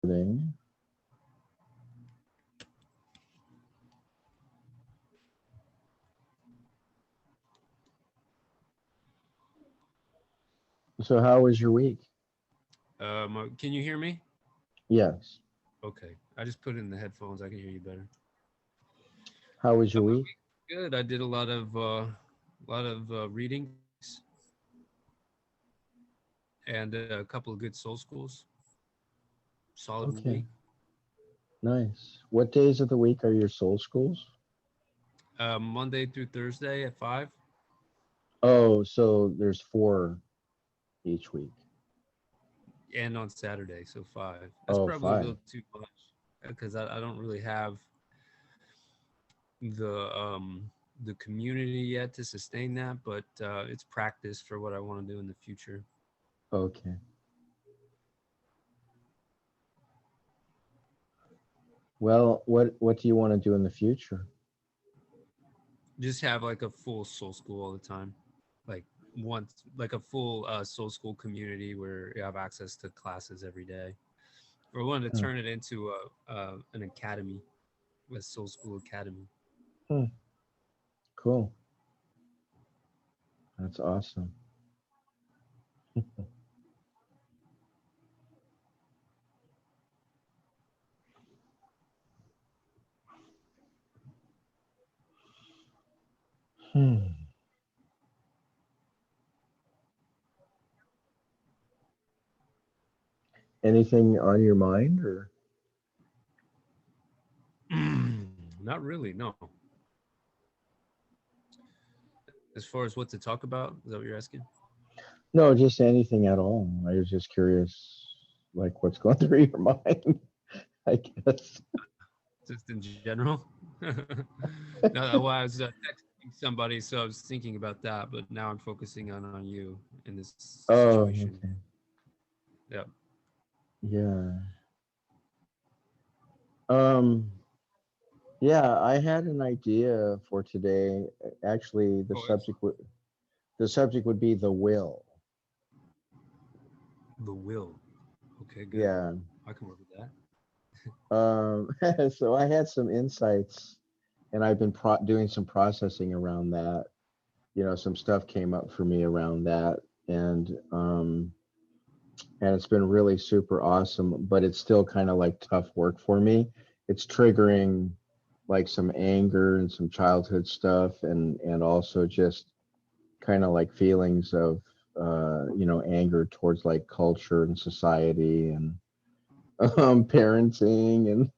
Recording. So how was your week? Can you hear me? Yes. Okay, I just put in the headphones. I can hear you better. How was your My week? week good. I did a lot of readings and a couple of good soul schools. Solid week. Okay. Nice. What days of the week are your soul schools? Monday through Thursday at 5, Oh, so there's 4 each week. and on Saturday, so 5. That's Oh, probably a little 5. too much because I don't really have the the community yet to sustain that, but it's practice for what I want to do in the future. Okay. Well, what do you want to do in the future? Just have like a full soul school all the time, like once, like a full soul school community where you have access to classes every day. Or wanted to Hmm. turn it into an academy, a soul school academy. Hmm. Cool. That's awesome. Hmm. Anything on your mind or Not really, no. As far as what to talk about, is that what you're asking? no, just anything at all? I was just curious, like what's going through your mind, I guess. Just in general. No, well, I was texting somebody, so I was thinking about that, but now I'm focusing on you in this Oh, situation. okay. Yeah. Yeah. Um, yeah, I had an idea for today. Actually, Oh, excellent. the subject would be the will. The will. Okay, good. Yeah. I can work with that. Um, so I had some insights, and I've been doing some processing around that. Some stuff came up for me around that, and it's been really super awesome. But it's still kind of like tough work for me. It's triggering like some anger and some childhood stuff, and also just kind of like feelings of anger towards like culture and society and parenting and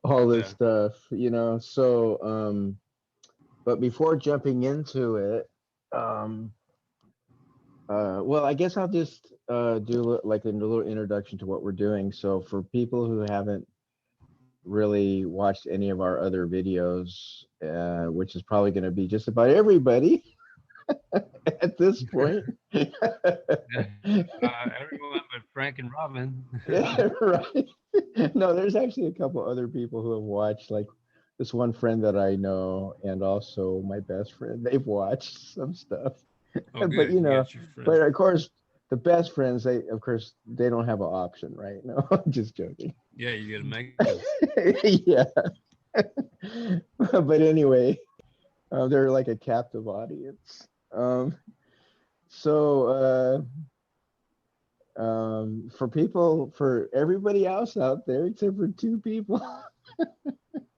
all this Yeah. stuff. But before jumping into it, um well, I guess I'll just do like a little introduction to what we're doing. So for people who haven't really watched any of our other videos, which is probably going to be just about everybody at this point. Yeah. Everyone but Frank and Robin. Yeah, right. No, there's actually a couple other people who have watched, like this one friend that I know, and also my best friend. They've watched some stuff, Oh, but good. You got your but friends. of course, the best friends, they don't have an option, right? No, I'm just joking. Yeah, you got to make them. Yeah, but anyway, they're like a captive audience. So for everybody else out there, except for 2 people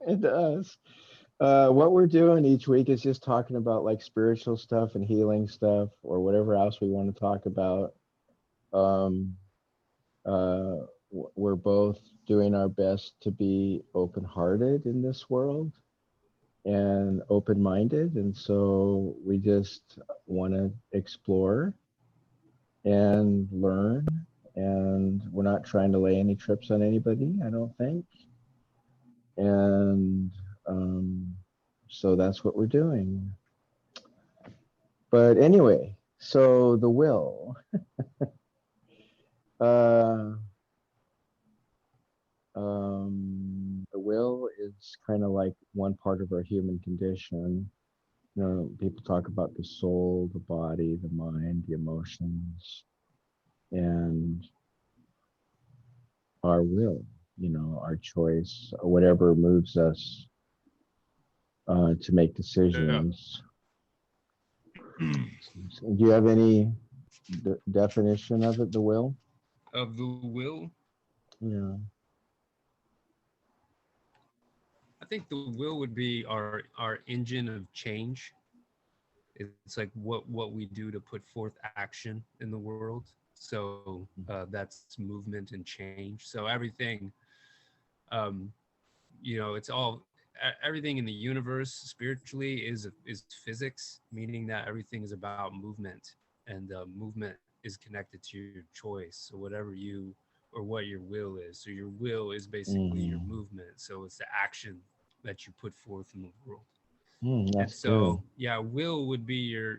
and us, what we're doing each week is just talking about like spiritual stuff and healing stuff or whatever else we want to talk about. Um, we're both doing our best to be open-hearted in this world and open-minded, and so we just want to explore and learn, and we're not trying to lay any trips on anybody, I don't think. And so that's what we're doing. But anyway, so the will. Uh, the will is kind of like one part of our human condition. People talk about the soul, the body, the mind, the emotions, and our will. our choice, or whatever moves us to make Yeah. decisions. Do you have any definition of it, the will? Of the will, Yeah. I think the will would be our engine of change. It's like what we do to put forth action in the world. So that's movement and change. So everything, um, it's all everything in the universe spiritually is physics, meaning that everything is about movement, and movement is connected to your choice. So whatever you or what your will is. So your will is basically your Mm-hmm. movement. So it's the action that you put forth in the world. And That's good. so, yeah, will would be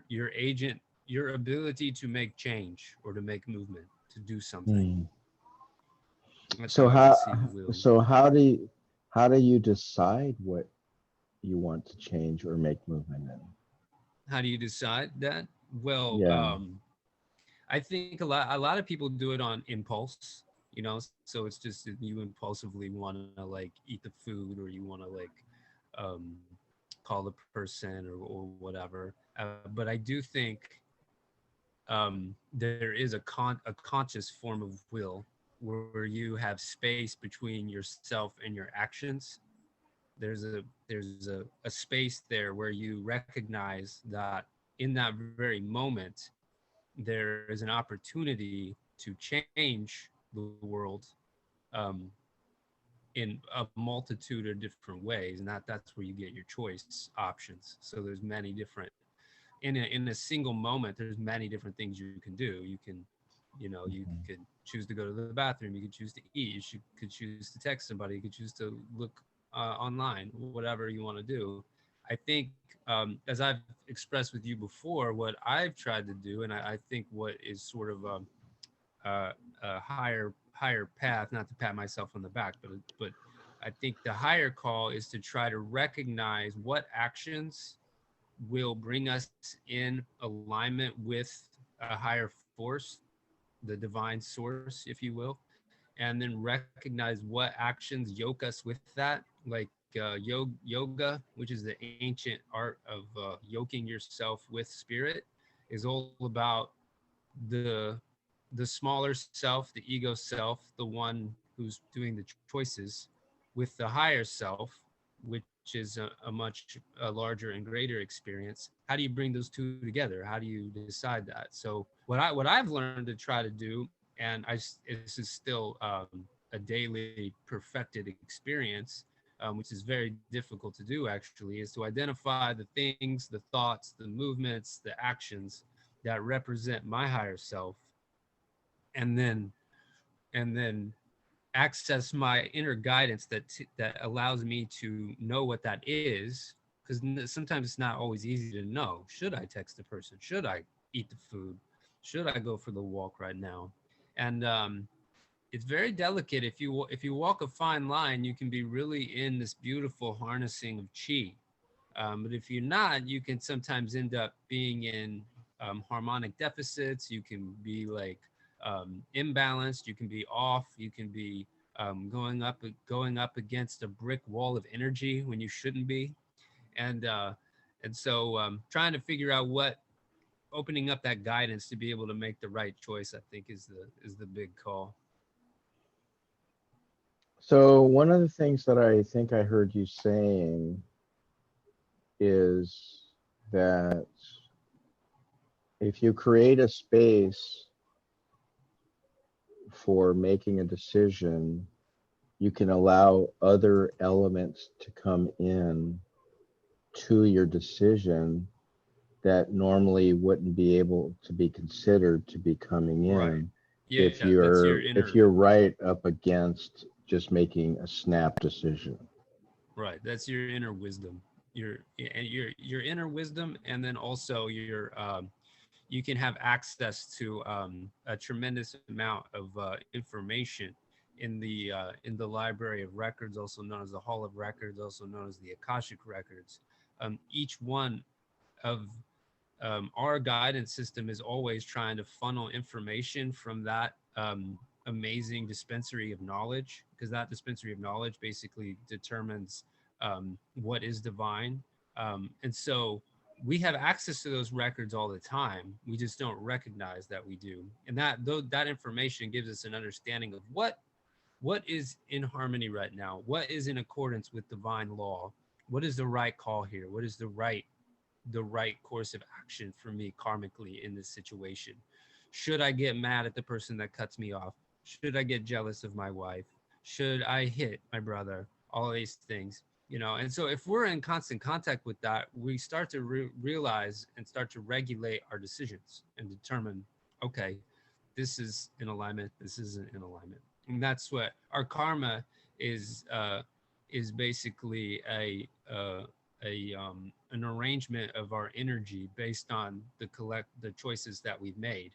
your agent, your ability to make change or to make movement, to do something. Mm. That's So how I would how see will. so how do you decide what you want to change or make movement in? How do you decide that? Well, Yeah. I think a lot of people do it on impulse, so it's just that you impulsively want to like eat the food, or you want to like um, call the person, or whatever. But I do think there is a conscious form of will where you have space between yourself and your actions. There's a space there where you recognize that in that very moment there is an opportunity to change the world, um, in a multitude of different ways, and that's where you get your choice options. So there's many different, in a single moment there's many different things you can do. You could choose to go to the bathroom, you could choose to eat, could choose to text somebody, you could choose to look online, whatever you want to do. I think, as I've expressed with you before, what I've tried to do, and I think what is sort of a higher path, not to pat myself on the back, but I think the higher call is to try to recognize what actions will bring us in alignment with a higher force, the divine source, if you will, and then recognize what actions yoke us with that, like yoga, which is the ancient art of yoking yourself with spirit, is all about the the smaller self, the ego self, the one who's doing the choices, with the higher self, which is a much larger and greater experience. How do you bring those two together? How do you decide that? So what I've learned to try to do, and this is still a daily perfected experience, which is very difficult to do actually, is to identify the things, the thoughts, the movements, the actions that represent my higher self, and then access my inner guidance that allows me to know what that is, because sometimes it's not always easy to know. Should I text the person? Should I eat the food? Should I go for the walk right now? And it's very delicate. If you walk a fine line, you can be really in this beautiful harnessing of chi. But if you're not, you can sometimes end up being in harmonic deficits. You can be like imbalanced. You can be off. You can be going up against a brick wall of energy when you shouldn't be. And uh, and so trying to figure out what opening up that guidance to be able to make the right choice, I think, is the big call. So one of the things that I think I heard you saying is that if you create a space for making a decision, you can allow other elements to come in to your decision that normally wouldn't be able to be considered to be coming Right. in Yeah, if that's your you're inner. if you're right up against just making a snap decision. Right, that's your inner wisdom. Your inner wisdom, and then also you can have access to a tremendous amount of information in the library of records, also known as the Hall of Records, also known as the Akashic Records. Each one of our guidance system is always trying to funnel information from that amazing dispensary of knowledge, because that dispensary of knowledge basically determines what is divine. And so we have access to those records all the time. We just don't recognize that we do. And that information gives us an understanding of what is in harmony right now, what is in accordance with divine law, what is the right call here, what is the right course of action for me karmically in this situation. Should I get mad at the person that cuts me off? Should I get jealous of my wife? Should I hit my brother? All these things, And so if we're in constant contact with that, we start to realize and start to regulate our decisions and determine, okay, this is in alignment, this isn't in alignment. And that's what our karma is. Is basically an arrangement of our energy based on the choices that we've made,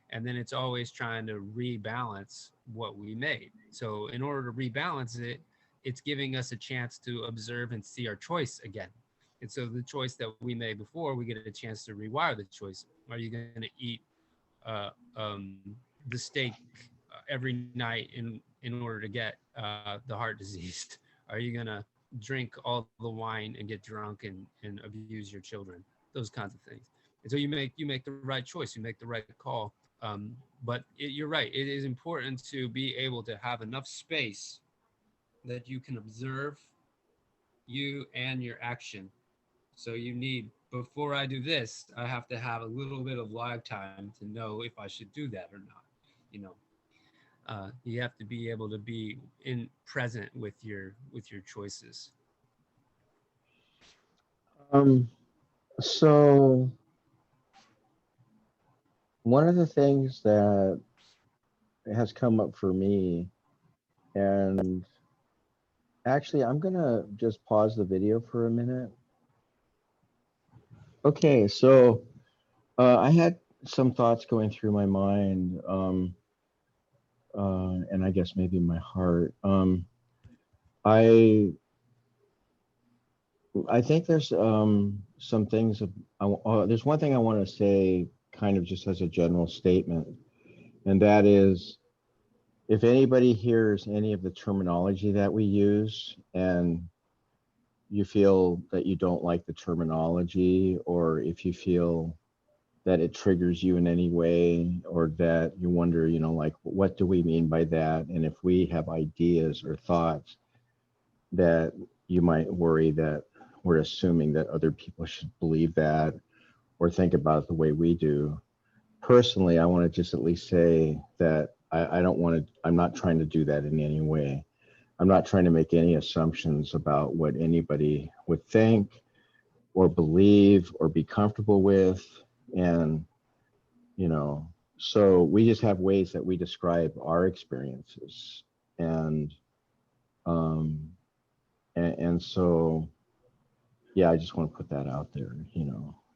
and then it's always trying to rebalance what we made. So in order to rebalance it, it's giving us a chance to observe and see our choice again. And so the choice that we made before, we get a chance to rewire the choice. Are you going to eat the steak every night in order to get the heart disease? Are you going to drink all the wine and get drunk and abuse your children? Those kinds of things. And so you make the right choice, you make the right call. But you're right, it is important to be able to have enough space that you can observe you and your action. So you need, before I do this, I have to have a little bit of lag time to know if I should do that or not. You know, you have to be able to be in present with your choices. Um, so one of the things that has come up for me, and actually, I'm gonna just pause the video for a minute. Okay, so I had some thoughts going through my mind, and I guess maybe my heart. I I think there's some things. There's one thing I want to say, kind of just as a general statement, and that is, if anybody hears any of the terminology that we use, and you feel that you don't like the terminology, or if you feel that it triggers you in any way, or that you wonder, like, what do we mean by that? And if we have ideas or thoughts that you might worry that we're assuming that other people should believe that or think about it the way we do. Personally, I want to just at least say that I don't want to, I'm not trying to do that in any way. I'm not trying to make any assumptions about what anybody would think or believe or be comfortable with. And, you know, so we just have ways that we describe our experiences. Um, and so, yeah, I just want to put that out there,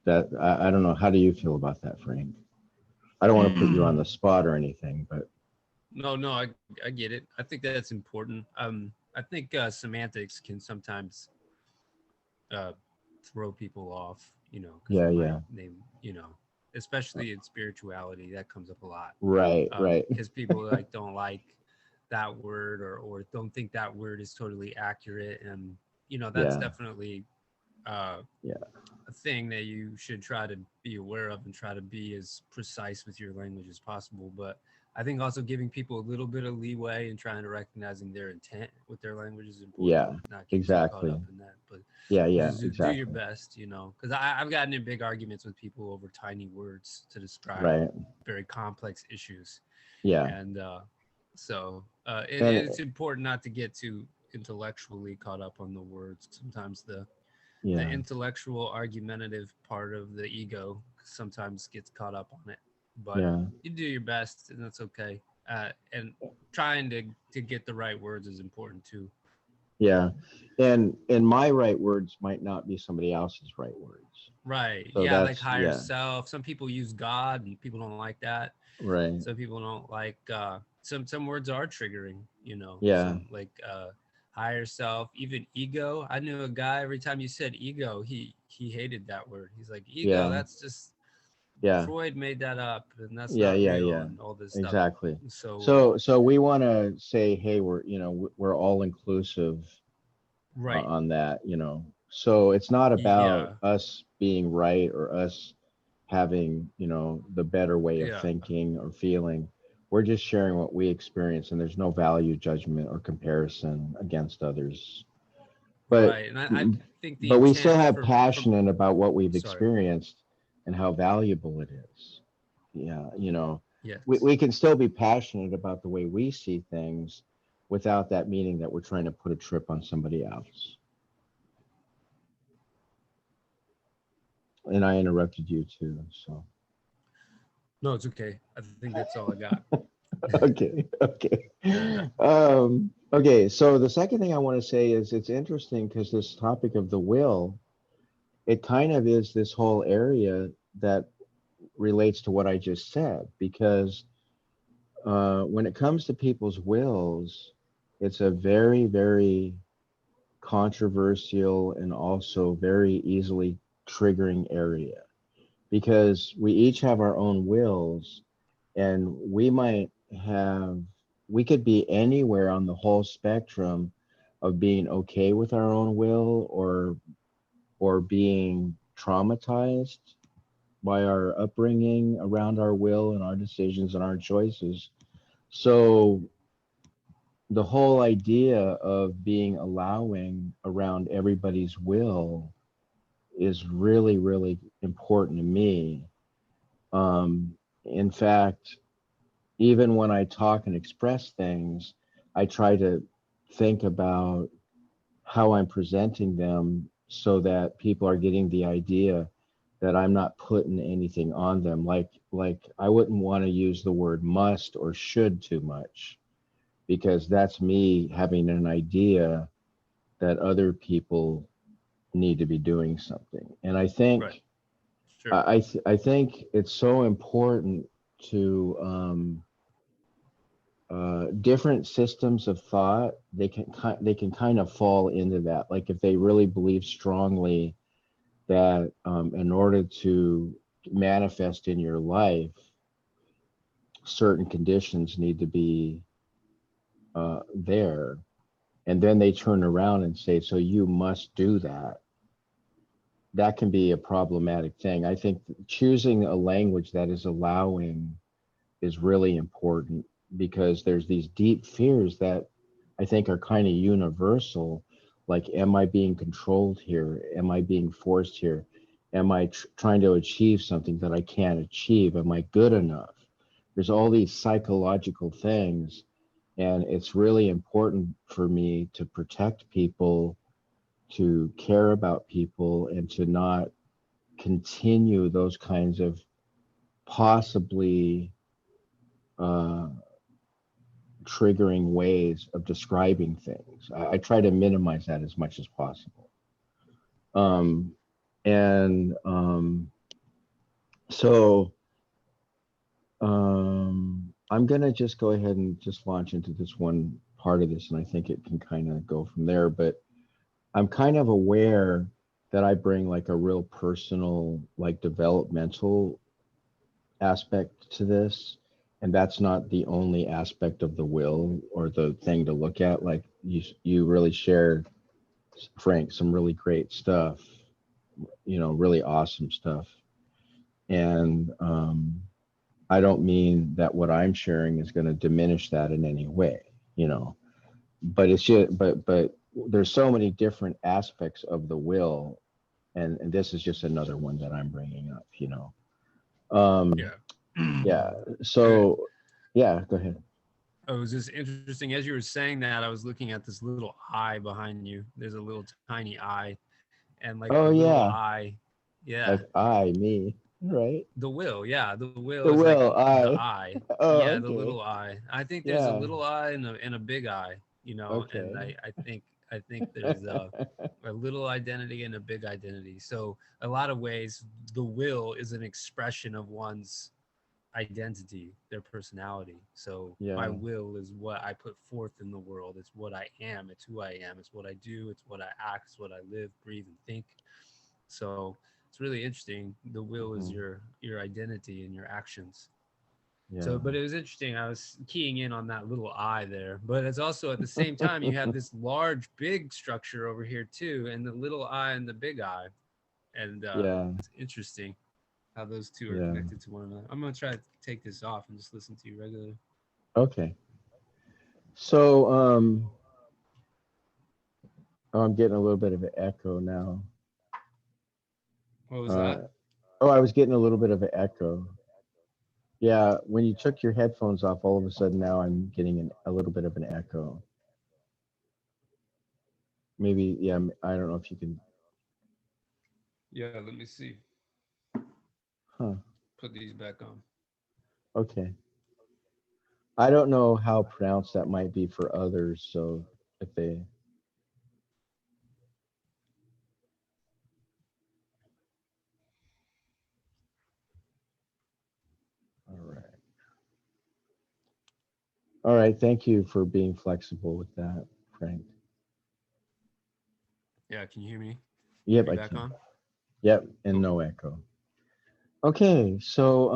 that I don't know. How do you feel about that, Frank? I don't want to put you on the spot or anything, but No, I get it. I think that's important. I think semantics can sometimes uh, throw people off, because yeah, yeah, especially in spirituality, that comes up a lot. right, right. Because people like don't like that word, or don't think that word is totally accurate, and that's Yeah, definitely uh, yeah, a thing that you should try to be aware of and try to be as precise with your language as possible. But I think also giving people a little bit of leeway and trying to recognizing their intent with their language is important. yeah, Not get too caught exactly. up in that, but Yeah, yeah, just do your exactly. best, because I've gotten in big arguments with people over tiny words to describe Right. very complex issues, Yeah. and And it's important not to get too intellectually caught up on the words. Sometimes the yeah, intellectual argumentative part of the ego sometimes gets caught up on it, but yeah, you do your best and that's okay. And trying to get the right words is important too. yeah. And my right words might not be somebody else's right words. Right, So yeah, like that's, higher yeah, self. Some people use God and people don't like that. right. Some people don't like some words are triggering, Yeah, some like higher self, even ego. I knew a guy, every time you said ego, he hated that word. He's like, ego, yeah, that's just Yeah. Freud made that up, and that's Yeah. not Yeah. real, Yeah. and all this stuff. Exactly. So So we want to say, hey, we're all inclusive right, on that, So it's not about yeah, us being right or us having, the better way of yeah, thinking or feeling. We're just sharing what we experience, and there's no value judgment or comparison against others. But right. And I think the we still intent have for from passion about what we've sorry, experienced and how valuable it is. Yeah, yes, we can still be passionate about the way we see things without that meaning that we're trying to put a trip on somebody else. And I interrupted you too, so. no, it's okay. I think that's all I got. Okay, okay. Yeah, Okay, so the second thing I want to say is it's interesting because this topic of the will, it kind of is this whole area that relates to what I just said, because when it comes to people's wills, it's a very, very controversial and also very easily triggering area because we each have our own wills, and have we could be anywhere on the whole spectrum of being okay with our own will or being traumatized by our upbringing around our will and our decisions and our choices. So the whole idea of being allowing around everybody's will is really, really important to me. In fact, even when I talk and express things, I try to think about how I'm presenting them so that people are getting the idea that I'm not putting anything on them. Like I wouldn't want to use the word must or should too much because that's me having an idea that other people need to be doing something. And I right, think sure, I think it's so important to different systems of thought. They can kind of fall into that. Like if they really believe strongly that in order to manifest in your life, certain conditions need to be there, and then they turn around and say, "So you must do that." That can be a problematic thing. I think choosing a language that is allowing is really important because there's these deep fears that I think are kind of universal. Like, am I being controlled here? Am I being forced here? Am I trying to achieve something that I can't achieve? Am I good enough? There's all these psychological things, and it's really important for me to protect people, to care about people, and to not continue those kinds of possibly uh, triggering ways of describing things. I try to minimize that as much as possible. Um, and so I'm going to just go ahead and just launch into this one part of this, and I think it can kind of go from there. But I'm kind of aware that I bring like a real personal, like developmental aspect to this. And that's not the only aspect of the will or the thing to look at. Like you really shared, Frank, some really great stuff, really awesome stuff. And I don't mean that what I'm sharing is going to diminish that in any way, you know, but it's just, but there's so many different aspects of the will. And this is just another one that I'm bringing up. Um, yeah. yeah. Good. So, yeah, go ahead. Oh, it was just interesting. As you were saying that, I was looking at this little eye behind you. There's a little tiny eye, and like the Oh, little yeah. eye, yeah, Like me, right? the will, yeah, the will The is like will, the I. eye, Oh, yeah, the little okay. eye. I think there's a Yeah. little eye and a big eye, and Okay. I think there's a little identity and a big identity. So a lot of ways, the will is an expression of one's identity, their personality. So my Yeah. will is what I put forth in the world. It's what I am. It's who I am. It's what I do. It's what I act. It's what I live, breathe, and think. So it's It's really interesting. The will is Mhm. your identity and your actions. So, Yeah. but it was interesting. I was keying in on that little eye there, but it's also at the same time you have this large, big structure over here too, and the little eye and the big eye, and Yeah. it's interesting how those two are Yeah. connected to one another. I'm gonna try to take this off and just listen to you regularly. Okay. So, oh, I'm getting a little bit of an echo now. What was Uh, that? oh, I was getting a little bit of an echo. Yeah, when you took your headphones off, all of a sudden now I'm getting a little bit of an echo. Maybe, yeah, I don't know if you can. Yeah, let me see. Huh. Put these back on. Okay. I don't know how pronounced that might be for others. So if they, all right. All right. Thank you for being flexible with that, Frank. Yeah, can you hear me? Are Yep, you I back can. on? Yep, and Cool. no echo. Okay, so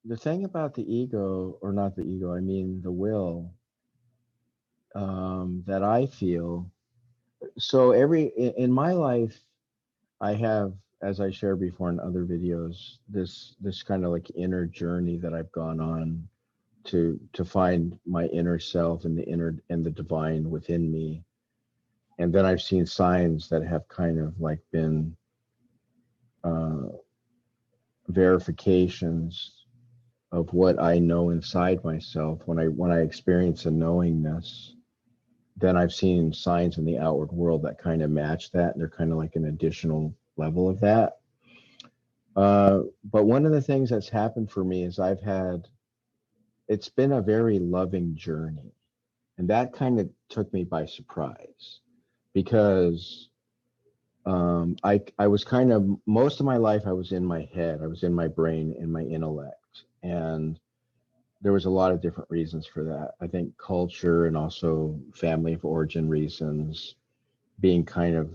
the thing about the ego, or not the ego, I mean the will, that I feel. So in my life, I have, as I shared before in other videos, this kind of like inner journey that I've gone on to find my inner self and the inner and the divine within me. And then I've seen signs that have kind of like been uh, verifications of what I know inside myself. When I experience a knowingness, then I've seen signs in the outward world that kind of match that. And they're kind of like an additional level of that. But one of the things that's happened for me is it's been a very loving journey. And that kind of took me by surprise because I was kind of, most of my life, I was in my head, I was in my brain, in my intellect. And there was a lot of different reasons for that. I think culture and also family of origin reasons, being kind of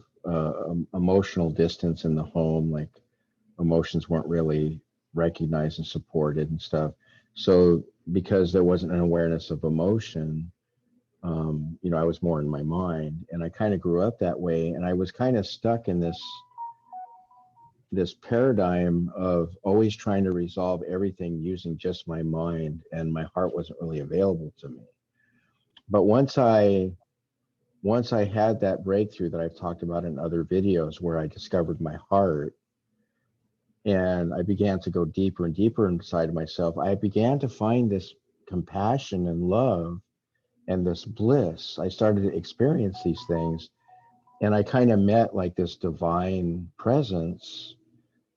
emotional distance in the home, like emotions weren't really recognized and supported and stuff. So because there wasn't an awareness of emotion, I was more in my mind, and I kind of grew up that way, and I was kind of stuck in this paradigm of always trying to resolve everything using just my mind, and my heart wasn't really available to me. But once I had that breakthrough that I've talked about in other videos, where I discovered my heart and I began to go deeper and deeper inside of myself, I began to find this compassion and love and this bliss. I started to experience these things, and I kind of met like this divine presence.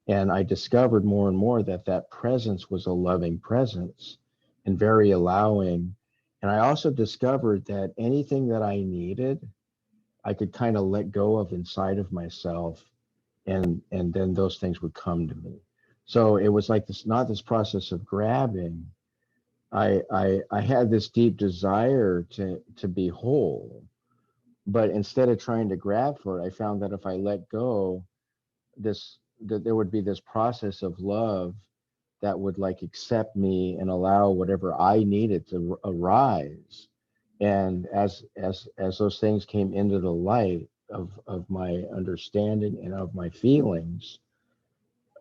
And I discovered more and more that that presence was a loving presence and very allowing. And I also discovered that anything that I needed, I could kind of let go of inside of myself, and then those things would come to me. So it was like this, not this process of grabbing. I had this deep desire to be whole, but instead of trying to grab for it, I found that if I let go, this that there would be this process of love that would like accept me and allow whatever I needed to arise. And as those things came into the light of my understanding and of my feelings,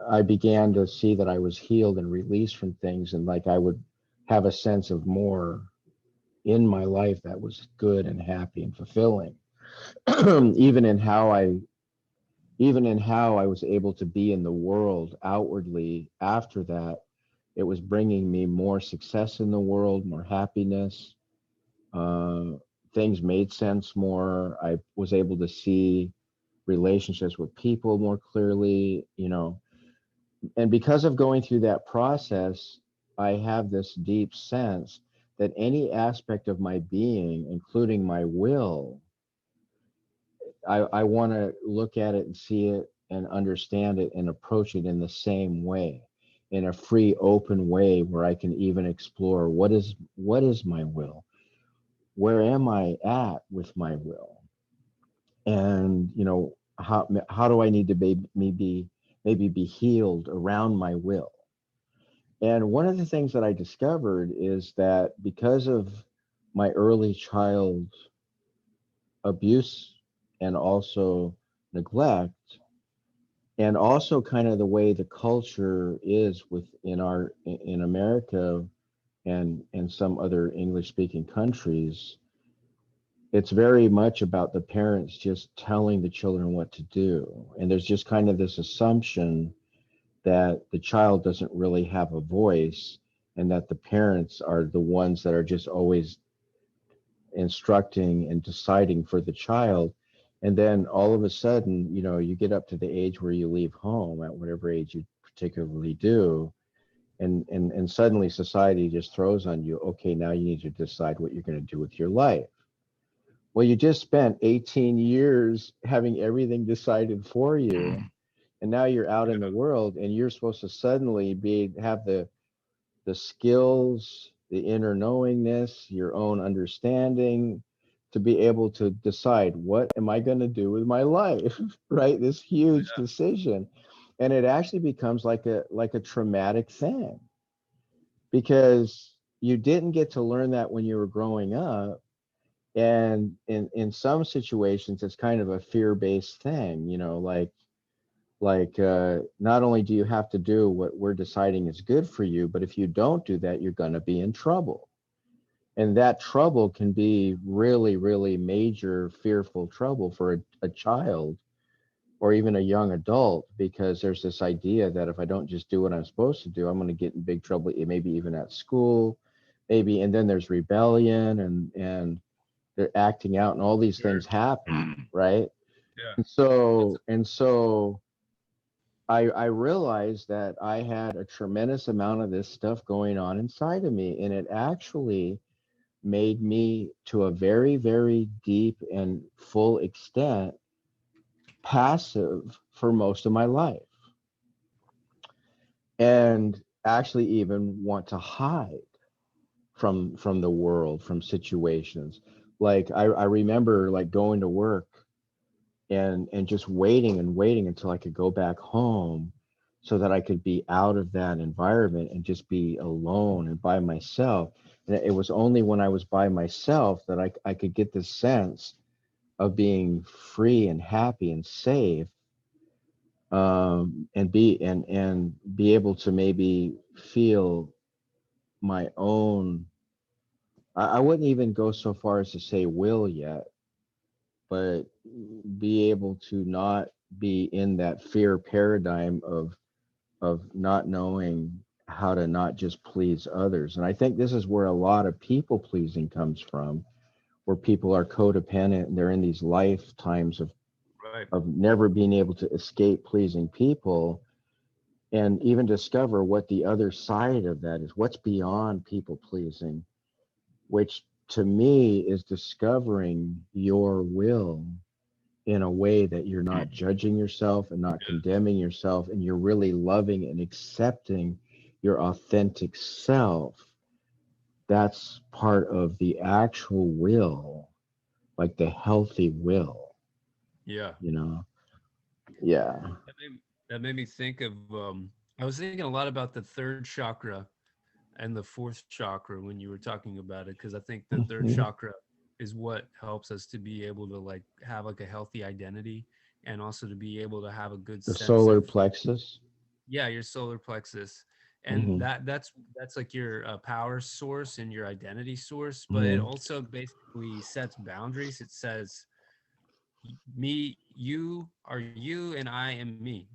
I began to see that I was healed and released from things, and like I would have a sense of more in my life that was good and happy and fulfilling. even in how I even in how I was able to be in the world outwardly after that, it was bringing me more success in the world, more happiness. Uh, Things made sense more. I was able to see relationships with people more clearly. And because of going through that process, I have this deep sense that any aspect of my being, including my will, I want to look at it and see it and understand it and approach it in the same way, in a free, open way where I can even explore what is my will? Where am I at with my will? And how do I need to maybe be healed around my will? And one of the things that I discovered is that because of my early child abuse and also neglect, and also kind of the way the culture is within our in America and some other English speaking countries, it's very much about the parents just telling the children what to do. And there's just kind of this assumption that the child doesn't really have a voice and that the parents are the ones that are just always instructing and deciding for the child. And then all of a sudden, you get up to the age where you leave home at whatever age you particularly do. And suddenly society just throws on you, okay, now you need to decide what you're going to do with your life. Well, you just spent 18 years having everything decided for you, and now you're out in the world and you're supposed to suddenly have the skills, the inner knowingness, your own understanding to be able to decide what am I going to do with my life, right? This huge decision. And it actually becomes like a traumatic thing because you didn't get to learn that when you were growing up. And in some situations it's kind of a fear-based thing, not only do you have to do what we're deciding is good for you, but if you don't do that, you're going to be in trouble. And that trouble can be really, really major, fearful trouble for a child or even a young adult, because there's this idea that if I don't just do what I'm supposed to do, I'm going to get in big trouble, maybe even at school, maybe. And then there's rebellion and they're acting out and all these things happen, right? Yeah. And so I realized that I had a tremendous amount of this stuff going on inside of me, and it actually made me, to a very, very deep and full extent, passive for most of my life, and actually even want to hide from the world, from situations. Like I remember like going to work and just waiting and waiting until I could go back home so that I could be out of that environment and just be alone and by myself. And it was only when I was by myself that I could get this sense of being free and happy and safe, and be able to maybe feel my own. I wouldn't even go so far as to say will yet, but be able to not be in that fear paradigm of not knowing how to not just please others. And I think this is where a lot of people pleasing comes from, where people are codependent and they're in these lifetimes Right. of never being able to escape pleasing people and even discover what the other side of that is, what's beyond people pleasing, which to me is discovering your will in a way that you're not judging yourself and not condemning yourself, and you're really loving and accepting your authentic self. That's part of the actual will, like the healthy will, Yeah. you know? Yeah. That made me think of I was thinking a lot about the third chakra and the fourth chakra when you were talking about it, because I think the third Mhm. chakra is what helps us to be able to like have like a healthy identity, and also to be able to have a good The sense solar of, plexus. yeah, your solar plexus. And Hmm. that's like your power source and your identity source, but it Hmm. also basically sets boundaries. It says me, you are you, and I am me.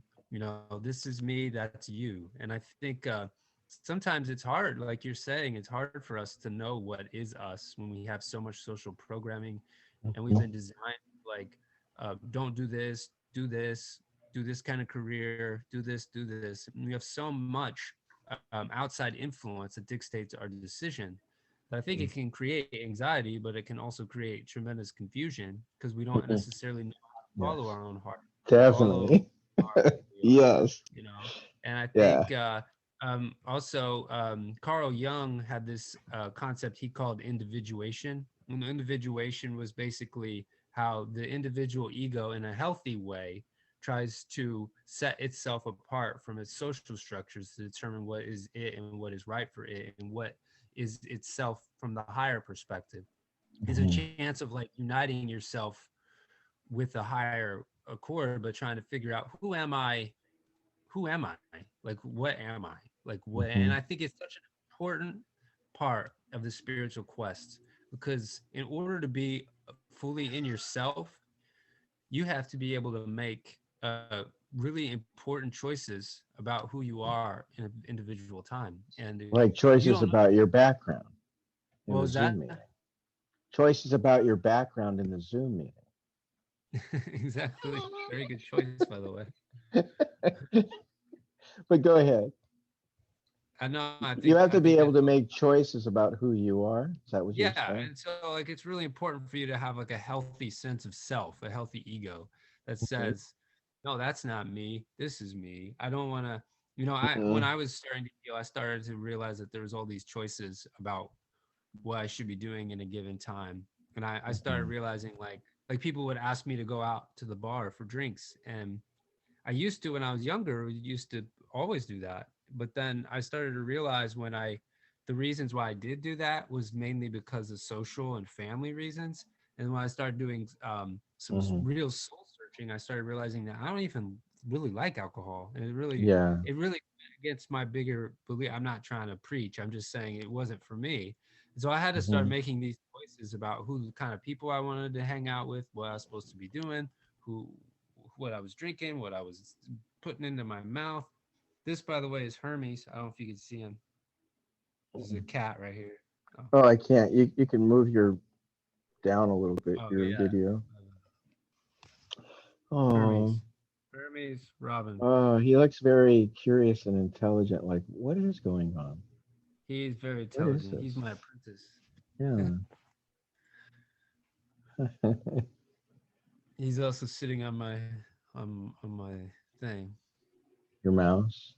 This is me, that's you. And I think sometimes it's hard, like you're saying, it's hard for us to know what is us when we have so much social programming, and we've been designed like, don't do this, do this kind of career, do this. And we have so much outside influence that dictates our decision, that I think it can create anxiety, but it can also create tremendous confusion because we don't necessarily know how to Yes, follow our own heart, follow definitely. who we are, Yes. And I Yeah. think also Carl Jung had this concept he called individuation. And individuation was basically how the individual ego in a healthy way tries to set itself apart from its social structures to determine what is it and what is right for it and what is itself from the higher perspective. Is a Mhm. chance of like uniting yourself with a higher accord, but trying to figure out who am I? Like, what am I? Like, what? And I Mhm. think it's such an important part of the spiritual quest because in order to be fully in yourself, you have to be able to make really important choices about who you are in an individual time. And if Like you don't choices know, about your background what in the was that? Zoom meeting. Choices about your background in the Zoom meeting. Exactly. Very good choice, by the way. But go ahead. I know. You I have to think be that able to make choices about who you are. Is that what you're yeah, saying? and so like it's really important for you to have like a healthy sense of self, a healthy ego that Mhm. says, "No, that's not me. This is me. I don't want to." I when Mhm. I was starting to heal, I started to realize that there was all these choices about what I should be doing in a given time, and I started Mhm. realizing like people would ask me to go out to the bar for drinks, and I used to when I was younger, used to always do that. But then I started to realize the reasons why I did do that was mainly because of social and family reasons. And when I started doing some Mhm. real soul searching, I started realizing that I don't even really like alcohol. And Yeah. it really against my bigger belief. I'm not trying to preach. I'm just saying it wasn't for me. And so I had to start Mhm. making these choices about who the kind of people I wanted to hang out with, what I was supposed to be doing, who what I was drinking, what I was putting into my mouth. This, by the way, is Hermes. I don't know if you can see him. This is a cat right here. Oh, Oh, I can't. You can move your down a little bit oh your yeah. video. Hermes. Oh, Hermes Robin. he looks very curious and intelligent. Like, what is going on? He's very What is intelligent. He's this? my apprentice. Yeah. He's also sitting on my thing. Your mouse.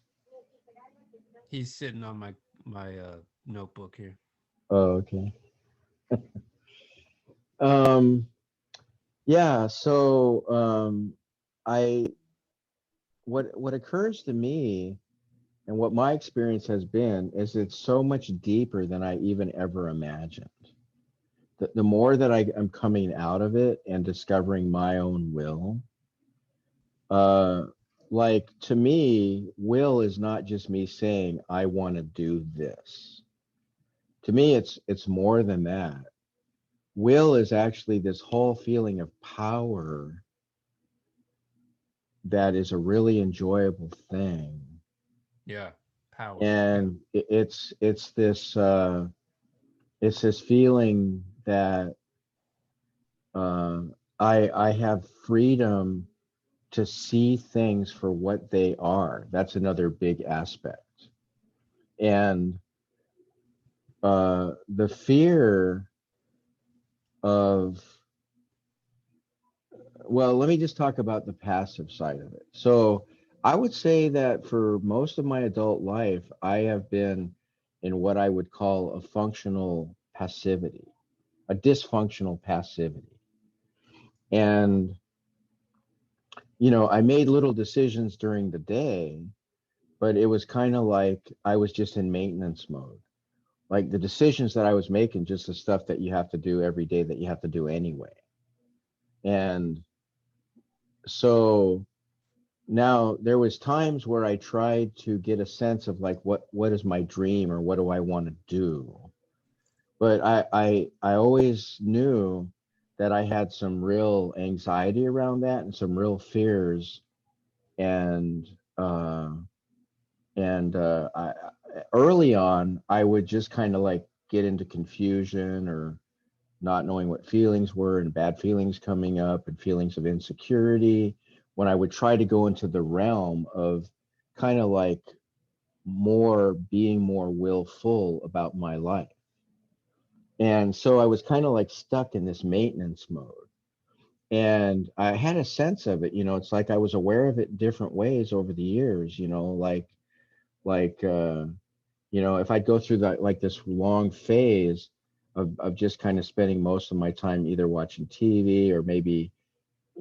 He's sitting on my notebook here. Oh, okay. Um, yeah, so I what occurs to me and what my experience has been is it's so much deeper than I even ever imagined. The more that am coming out of it and discovering my own will, uh, like to me, will is not just me saying I want to do this. To me, it's more than that. Will is actually this whole feeling of power that is a really enjoyable thing, Yeah. Power. and it's this feeling that uh, I have freedom to see things for what they are. That's another big aspect. And the fear of, well, let me just talk about the passive side of it. So I would say that for most of my adult life, I have been in what I would call a functional passivity, a dysfunctional passivity. And, I made little decisions during the day, but it was kind of like I was just in maintenance mode. Like the decisions that I was making, just the stuff that you have to do every day that you have to do anyway. And so now there was times where I tried to get a sense of like what is my dream or what do I want to do. But I always knew that I had some real anxiety around that and some real fears and uh early on I would just kind of like get into confusion or not knowing what feelings were and bad feelings coming up and feelings of insecurity when I would try to go into the realm of kind of like being more willful about my life. And so I was kind of like stuck in this maintenance mode. And I had a sense of it, it's like I was aware of it different ways over the years, like if I'd go through that like this long phase of just kind of spending most of my time either watching TV or maybe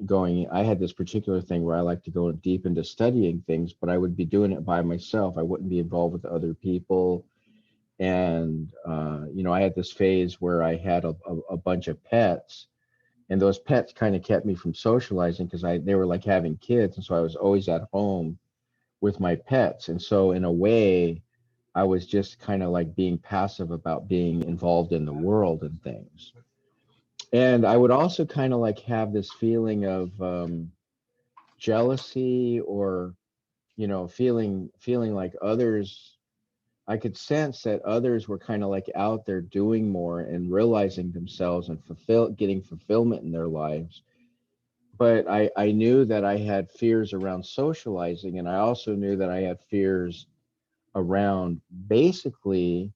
going. I had this particular thing where I like to go deep into studying things, but I would be doing it by myself. I wouldn't be involved with other people. And I had this phase where I had a bunch of pets, and those pets kind of kept me from socializing because I they were like having kids, and so I was always at home with my pets. And so in a way, I was just kind of like being passive about being involved in the world and things. And I would also kind of like have this feeling of jealousy, or feeling like others. I could sense that others were kind of like out there doing more and realizing themselves and getting fulfillment in their lives. But I knew that I had fears around socializing, and I also knew that I had fears around basically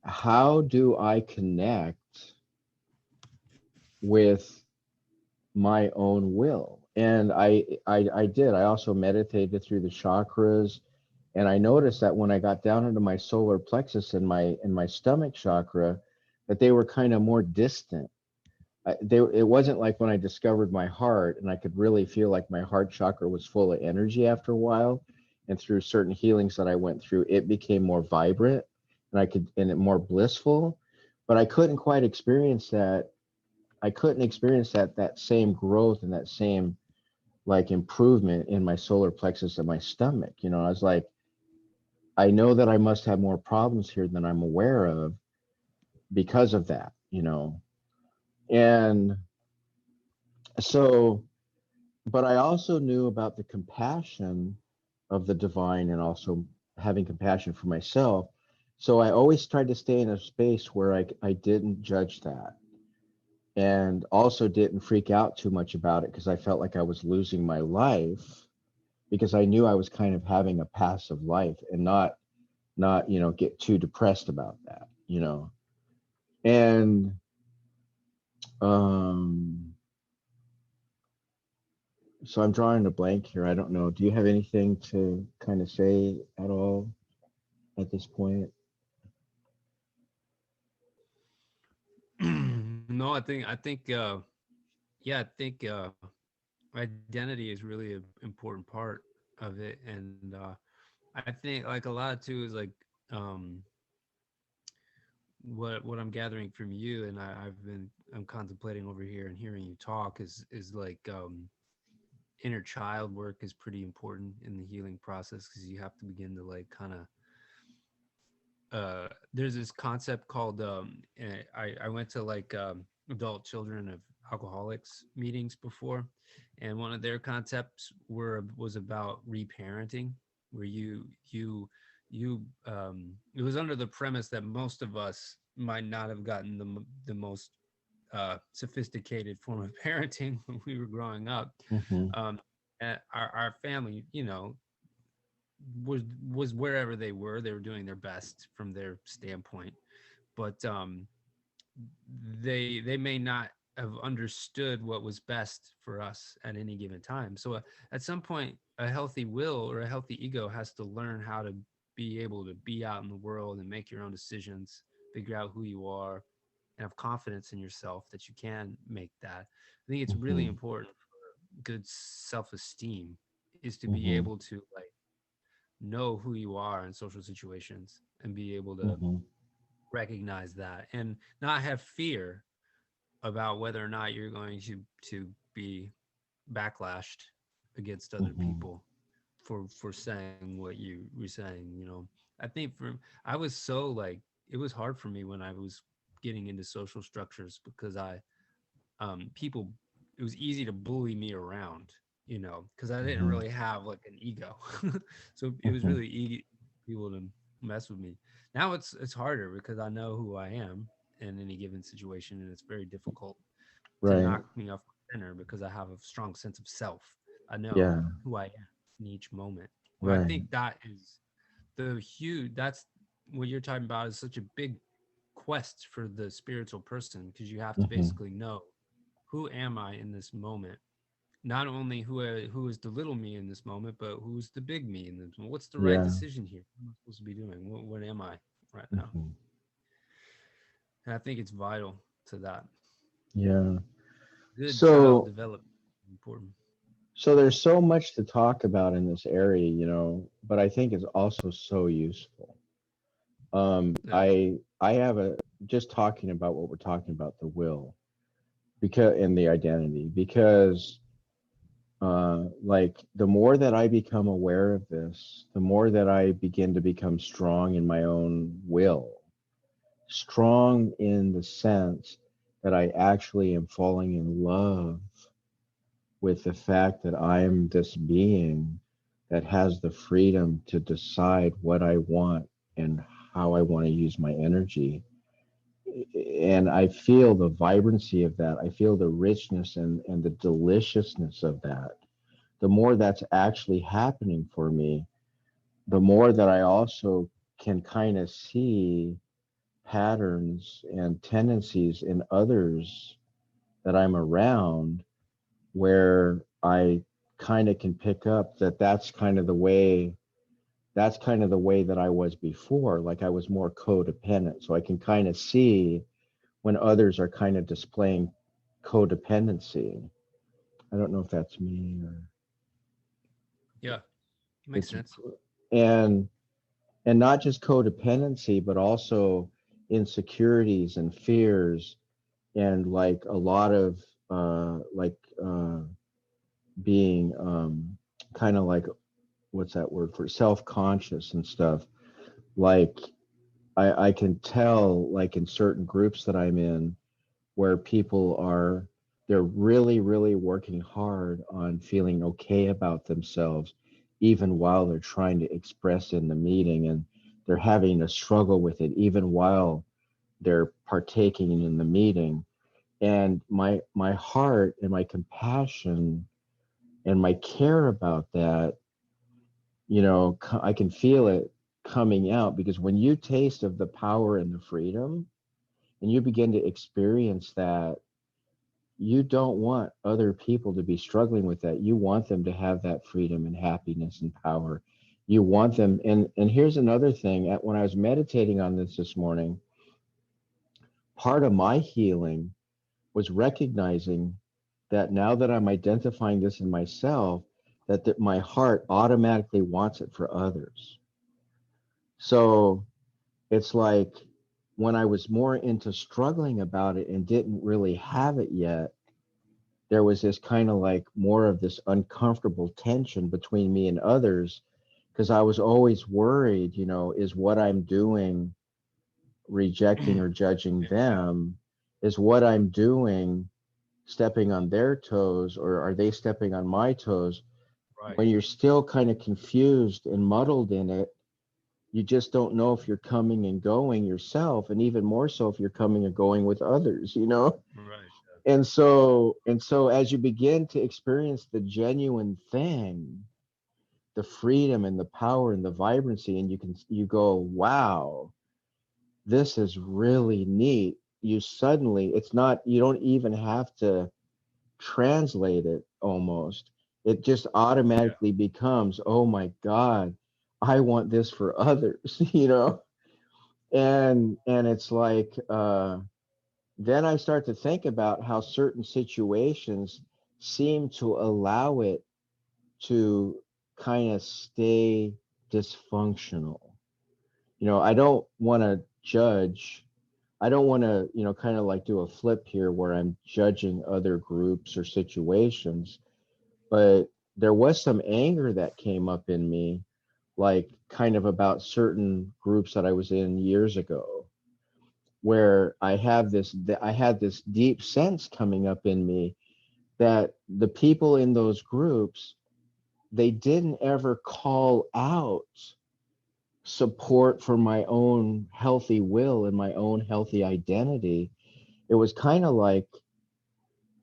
how do I connect with my own will. And I did. I also meditated through the chakras, and I noticed that when I got down into my solar plexus and my stomach chakra, that they were kind of more distant. It wasn't like when I discovered my heart and I could really feel like my heart chakra was full of energy after a while. And through certain healings that I went through, it became more vibrant, and it more blissful. But I couldn't quite experience that. I couldn't experience that same growth and that same like improvement in my solar plexus and my stomach. I was like, I know that I must have more problems here than I'm aware of because of that. And so, but I also knew about the compassion of the divine, and also having compassion for myself. So I always tried to stay in a space where I didn't judge that, and also didn't freak out too much about it because I felt like I was losing my life, because I knew I was kind of having a passive life, and not get too depressed about that. And um so I'm drawing a blank here. I don't know. Do you have anything to kind of say at all at this point? No, yeah, I think identity is really an important part of it. And I think like a lot too is like um, what I'm gathering from you, and I'm contemplating over here and hearing you talk is like inner child work is pretty important in the healing process, because you have to begin to like kind of there's this concept called I went to like adult children of alcoholics meetings before, and one of their concepts was about reparenting, where you it was under the premise that most of us might not have gotten the most sophisticated form of parenting when we were growing up. Mm-hmm. um and our family, was wherever they were doing their best from their standpoint, but they may not have understood what was best for us at any given time. So at some point, a healthy will or a healthy ego has to learn how to be able to be out in the world and make your own decisions, figure out who you are, and have confidence in yourself that you can make that. I think it's really Mm-hmm. important for good self-esteem is to be Mm-hmm. able to like know who you are in social situations and be able to Mm-hmm. recognize that and not have fear about whether or not you're going to be backlashed against other Mm-hmm. people for saying what you were saying. I think I was so like, it was hard for me when I was getting into social structures, because people, it was easy to bully me around, because I didn't Mm-hmm. really have like an ego. So it was Mm-hmm. really easy for people to mess with me. Now it's harder because I know who I am in any given situation, and it's very difficult to Right. knock me off my center because I have a strong sense of self. I know Yeah. who I am in each moment. Well, I Right. think that is that's what you're talking about, is such a big quest for the spiritual person, because you have to Mm-hmm. basically know, who am I in this moment? Not only who is the little me in this moment, but who's the big me in this moment? What's the right Yeah. decision here? What am I supposed to be doing? What am I right now? Mm-hmm. And I think it's vital to that. Yeah. Good child So development is important. there's so much to talk about in this area, you know, but I think it's also so useful. Yeah. I have a just talking about what we're talking about, the will, because and the identity, because like the more that I become aware of this, the more that I begin to become strong in my own will, strong in the sense that I actually am falling in love with the fact that I am this being that has the freedom to decide what I want and how I want to use my energy. And I feel the vibrancy of that. I feel the richness and the deliciousness of that. The more that's actually happening for me, the more that I also can kind of see patterns and tendencies in others that I'm around where I kind of can pick up that that's kind of the way that I was before. Like I was more codependent. So I can kind of see when others are kind of displaying codependency. I don't know if that's me or Yeah. Makes it's sense. and and not just codependency, but also insecurities and fears and like a lot of like being kind of like what's that word for self-conscious and stuff. Like I can tell like in certain groups that I'm in where people are they're really really working hard on feeling okay about themselves even while they're trying to express in the meeting, and they're having a struggle with it even while they're partaking in the meeting. And my heart and my compassion and my care about that, you know, I can feel it coming out, because when you taste of the power and the freedom and you begin to experience that, you don't want other people to be struggling with that. You want them to have that freedom and happiness and power. You want them. And here's another thing. When I was meditating on this morning, part of my healing was recognizing that now that I'm identifying this in myself, that my heart automatically wants it for others. So it's like when I was more into struggling about it and didn't really have it yet, there was this kind of like more of this uncomfortable tension between me and others, because I was always worried, you know, is what I'm doing rejecting or judging Yeah. them? Is what I'm doing stepping on their toes, or are they stepping on my toes? Right. When you're still kind of confused and muddled in it, you just don't know if you're coming and going yourself, and even more so if you're coming and going with others, you know? Right. And so as you begin to experience the genuine thing, the freedom and the power and the vibrancy, and you go, wow, this is really neat. You suddenly, it's not, you don't even have to translate it almost. It just Yeah. automatically becomes, oh my God, I want this for others, you know? And it's like then I start to think about how certain situations seem to allow it to kind of stay dysfunctional. You know, I don't want to judge. I don't want to, you know, kind of like do a flip here where I'm judging other groups or situations, but there was some anger that came up in me, like kind of about certain groups that I was in years ago, where I had this deep sense coming up in me that the people in those groups, they didn't ever call out support for my own healthy will and my own healthy identity. It was kind of like,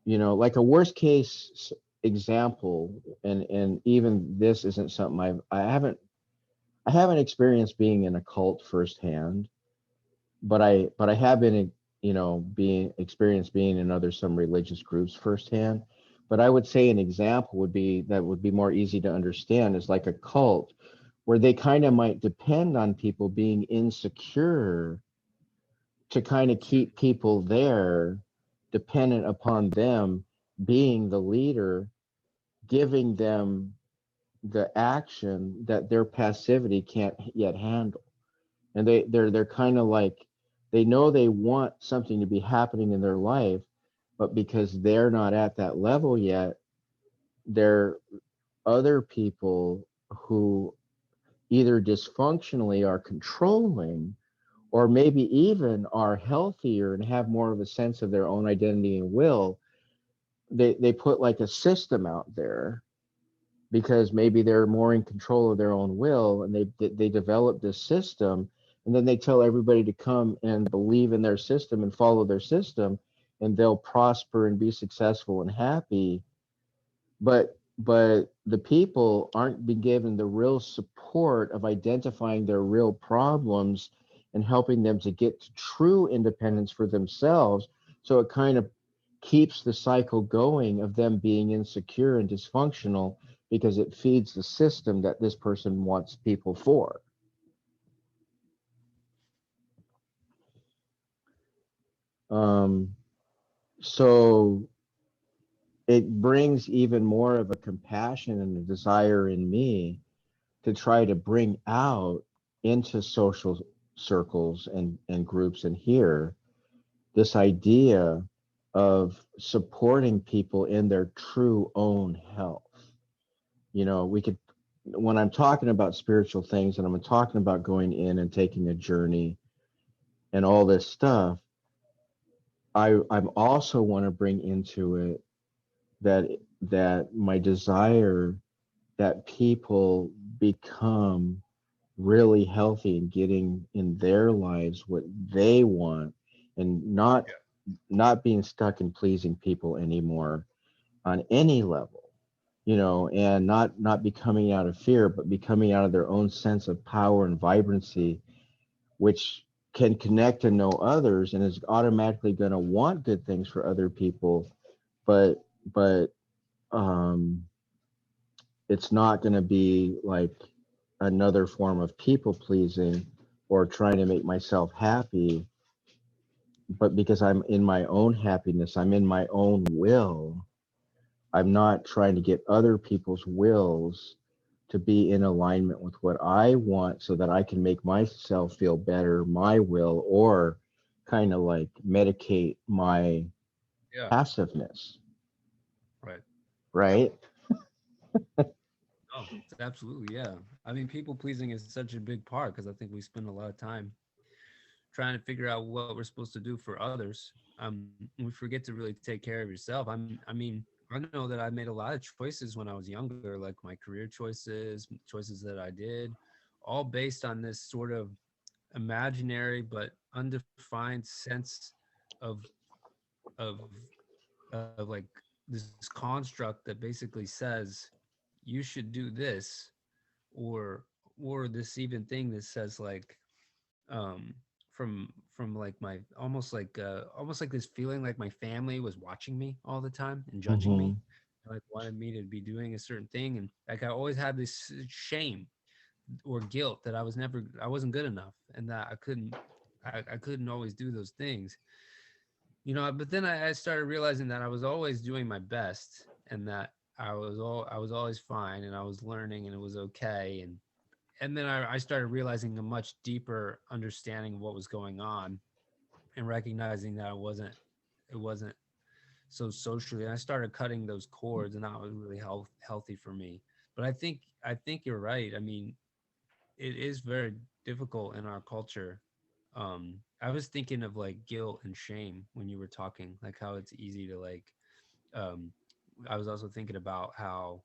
you know, like a worst case example, and even this isn't something I haven't experienced being in a cult firsthand, but I have been, you know, being experienced being in other some religious groups firsthand. But I would say an example would be that would be more easy to understand is like a cult where they kind of might depend on people being insecure to kind of keep people there, dependent upon them being the leader, giving them the action that their passivity can't yet handle. And they're kind of like, they know they want something to be happening in their life, but because they're not at that level yet, there are other people who either dysfunctionally are controlling, or maybe even are healthier and have more of a sense of their own identity and will. They put like a system out there because maybe they're more in control of their own will, and they develop this system, and then they tell everybody to come and believe in their system and follow their system, and they'll prosper and be successful and happy. But the people aren't being given the real support of identifying their real problems and helping them to get to true independence for themselves. So it kind of keeps the cycle going of them being insecure and dysfunctional, because it feeds the system that this person wants people for. um, so it brings even more of a compassion and a desire in me to try to bring out into social circles and groups and here this idea of supporting people in their true own health. We could, when I'm talking about spiritual things and I'm talking about going in and taking a journey and all this stuff, I'm also want to bring into it that my desire that people become really healthy and getting in their lives what they want, and not being stuck in pleasing people anymore on any level, and not becoming out of fear, but becoming out of their own sense of power and vibrancy, which can connect and know others and is automatically going to want good things for other people, but um it's not going to be like another form of people pleasing or trying to make myself happy, but because I'm in my own happiness, I'm in my own will. I'm not trying to get other people's wills to be in alignment with what I want so that I can make myself feel better, my will, or kind of like medicate my Yeah. passiveness, Right. right? Oh, it's absolutely, yeah. I mean, people pleasing is such a big part because I think we spend a lot of time trying to figure out what we're supposed to do for others. We forget to really take care of yourself. I mean, I know that I made a lot of choices when I was younger, like my career choices, choices that I did, all based on this sort of imaginary but undefined sense of of of like this construct that basically says you should do this, or this even thing that says like um from like my almost like this feeling like my family was watching me all the time and judging me, Mm-hmm. like wanted me to be doing a certain thing, and like I always had this shame or guilt that I wasn't good enough, and that I couldn't always do those things, but then I started realizing that I was always doing my best, and that I was always fine, and I was learning, and it was okay, and then I started realizing a much deeper understanding of what was going on, and recognizing that it wasn't so socially. And I started cutting those cords, and that was really healthy for me. But I think you're right. I mean, it is very difficult in our culture. I was thinking of like guilt and shame when you were talking, like how it's easy to like. Um, I was also thinking about how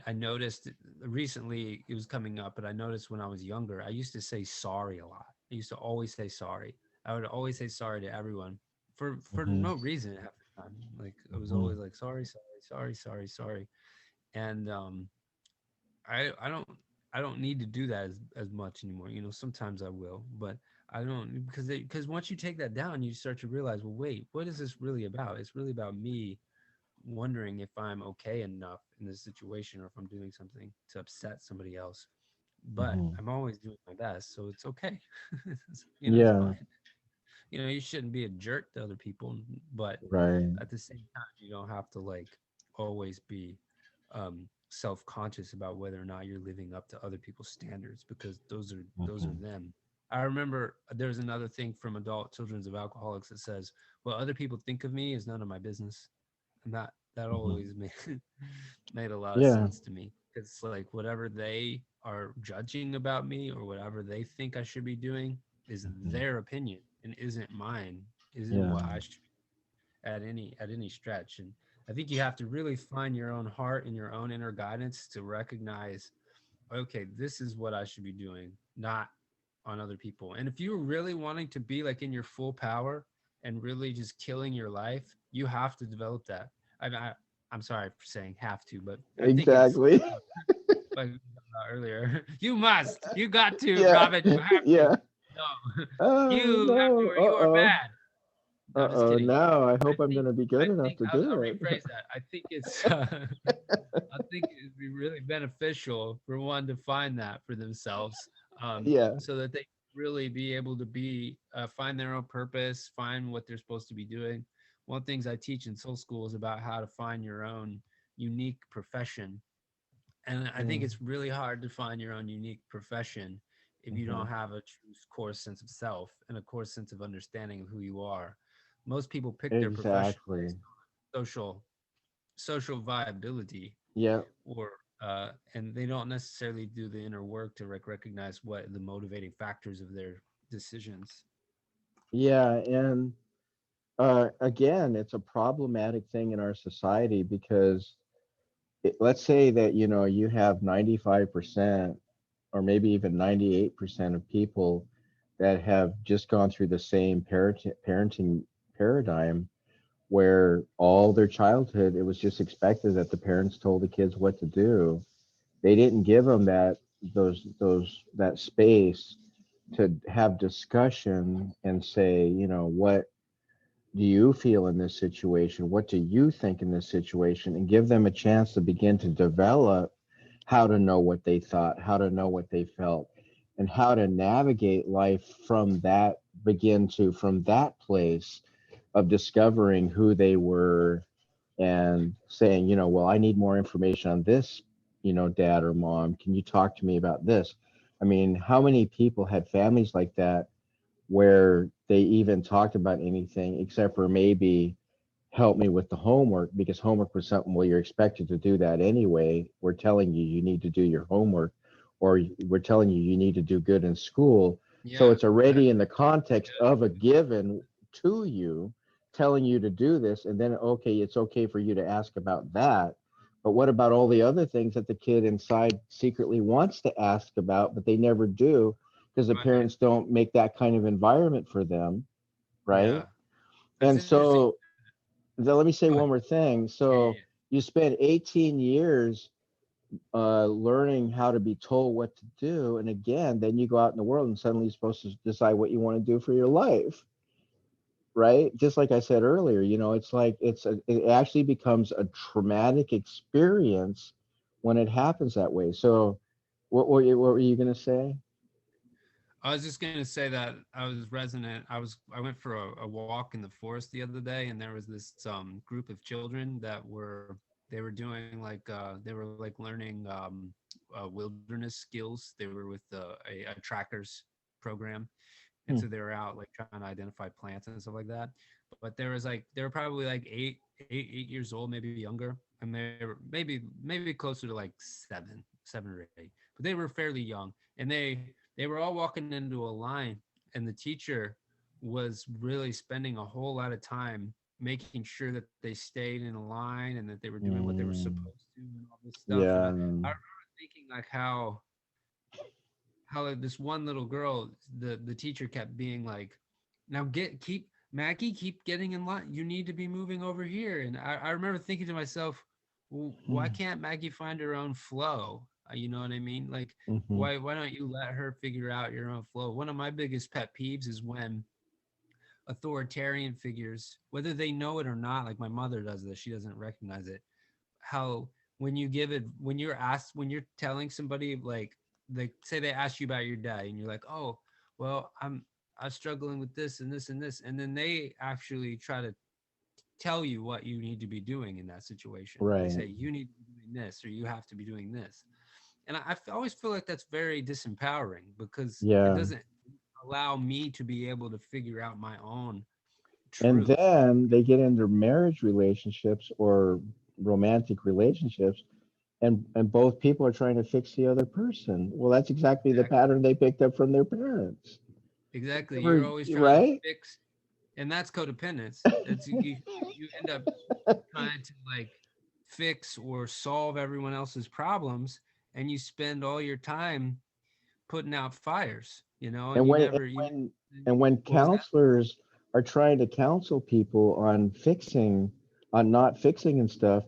I noticed recently it was coming up, but I noticed when I was younger, I used to say sorry a lot. I used to always say sorry. I would always say sorry to everyone for Mm-hmm. no reason half the time. Like I was Mm-hmm. always like sorry, sorry, sorry, sorry, sorry, and I don't need to do that as much anymore. Sometimes I will, but I don't, because once you take that down, you start to realize, well, wait, what is this really about? It's really about me wondering if I'm okay enough in this situation, or if I'm doing something to upset somebody else. But Mm-hmm. I'm always doing my best, so it's okay. It's Yeah. fine. you shouldn't be a jerk to other people, but Right. at the same time, you don't have to like always be self-conscious about whether or not you're living up to other people's standards, because those are Mhm. them. I remember there's another thing from Adult Children's of Alcoholics that says, "What other people think of me is none of my business," and that Mhm. always made made a lot of Yeah. sense to me. It's like whatever they are judging about me or whatever they think I should be doing is Mhm. their opinion and isn't mine, isn't Yeah. what I should at any stretch. And I think you have to really find your own heart and your own inner guidance to recognize, okay, this is what I should be doing, not on other people. And if you're really wanting to be like in your full power and really just killing your life, you have to develop that. I'm sorry for saying have to, but I think it's Exactly. like we talked about earlier. You must, you got to, Yeah. Robin, you have to. Yeah. No, Oh you have to, no. or you are Uh-oh. bad. No, I'm just Uh-oh. kidding. Now I I hope I'm think gonna be I good enough think to I'll do it. rephrase that. I think it's I think it'd be really beneficial for one to find that for themselves, Yeah. so that they really be able to be find their own purpose, find what they're supposed to be doing. One of the things I teach in soul school is about how to find your own unique profession, and I think Yeah. it's really hard to find your own unique profession if you don't Mhm. have a true core sense of self and a core sense of understanding of who you are. Most people pick their profession Exactly. based on social viability, Yeah. or and they don't necessarily do the inner work to recognize what the motivating factors of their decisions. Yeah. And again, it's a problematic thing in our society because let's say that you have 95% or maybe even 98% of people that have just gone through the same parenting paradigm where all their childhood it was just expected that the parents told the kids what to do. They didn't give them that space to have discussion and say, what do you feel in this situation? What do you think in this situation? And give them a chance to begin to develop how to know what they thought, how to know what they felt, and how to navigate life from that place of discovering who they were and saying, well, I need more information on this, dad or mom. Can you talk to me about this? I mean, how many people had families like that where they even talked about anything except for maybe help me with the homework because homework was something, well, you're expected to do that anyway. We're telling you you need to do your homework, or we're telling you you need to do good in school. So Yeah, it's already that's in the context of a given to you, telling you to do this. And then, okay, it's okay for you to ask about that. But what about all the other things that the kid inside secretly wants to ask about, but they never do because the right. parents don't make that kind of environment for them, right? Yeah, that's And interesting. so let me say Go ahead. one more thing. Yeah, So yeah, you spend 18 years learning how to be told what to do, and again, then you go out in the world and suddenly you're supposed to decide what you want to do for your life, right? Just like I said earlier, it's like it actually becomes a traumatic experience when it happens that way. So, what were you gonna say? I was just gonna say that I was resonant. I went for a walk in the forest the other day, and there was this group of children that they were doing like they were like learning wilderness skills. They were with a trackers program, and Hmm. so they were out like trying to identify plants and stuff like that. But they were probably like 8 years old, maybe younger, and they were maybe closer to like 7 or 8, but they were fairly young, and they were all walking into a line, and the teacher was really spending a whole lot of time making sure that they stayed in a line and that they were doing what they were Mm, supposed to and all this stuff. And I yeah. remember thinking like how like this one little girl, the teacher kept being like, now keep Maggie, keep getting in line. You need to be moving over here. And I remember thinking to myself, well, why Hmm. can't Maggie find her own flow? You know what I mean? Like, Hmm. why don't you let her figure out your own flow? One of my biggest pet peeves is when authoritarian figures, whether they know it or not, like my mother does this, she doesn't recognize it, how when you're telling somebody like say they ask you about your dad and you're like, oh well, I'm struggling with this and this and this, and then they actually try to tell you what you need to be doing in that situation. They Right. say you need to be doing this or you have to be doing this, and always feel like that's very disempowering because it Yeah. doesn't allow me to be able to figure out my own And truth. then they get into marriage relationships or romantic relationships, and both people are trying to fix the other person. Well, that's exactly the Exactly. pattern they picked up from their parents. Exactly. You're Ever, always trying to right? fix, and that's codependence. It's you end up trying to like fix or solve everyone else's problems, and you spend all your time putting out fires, and And you when never you when and when what was that? counselors are trying to counsel people on not fixing and stuff,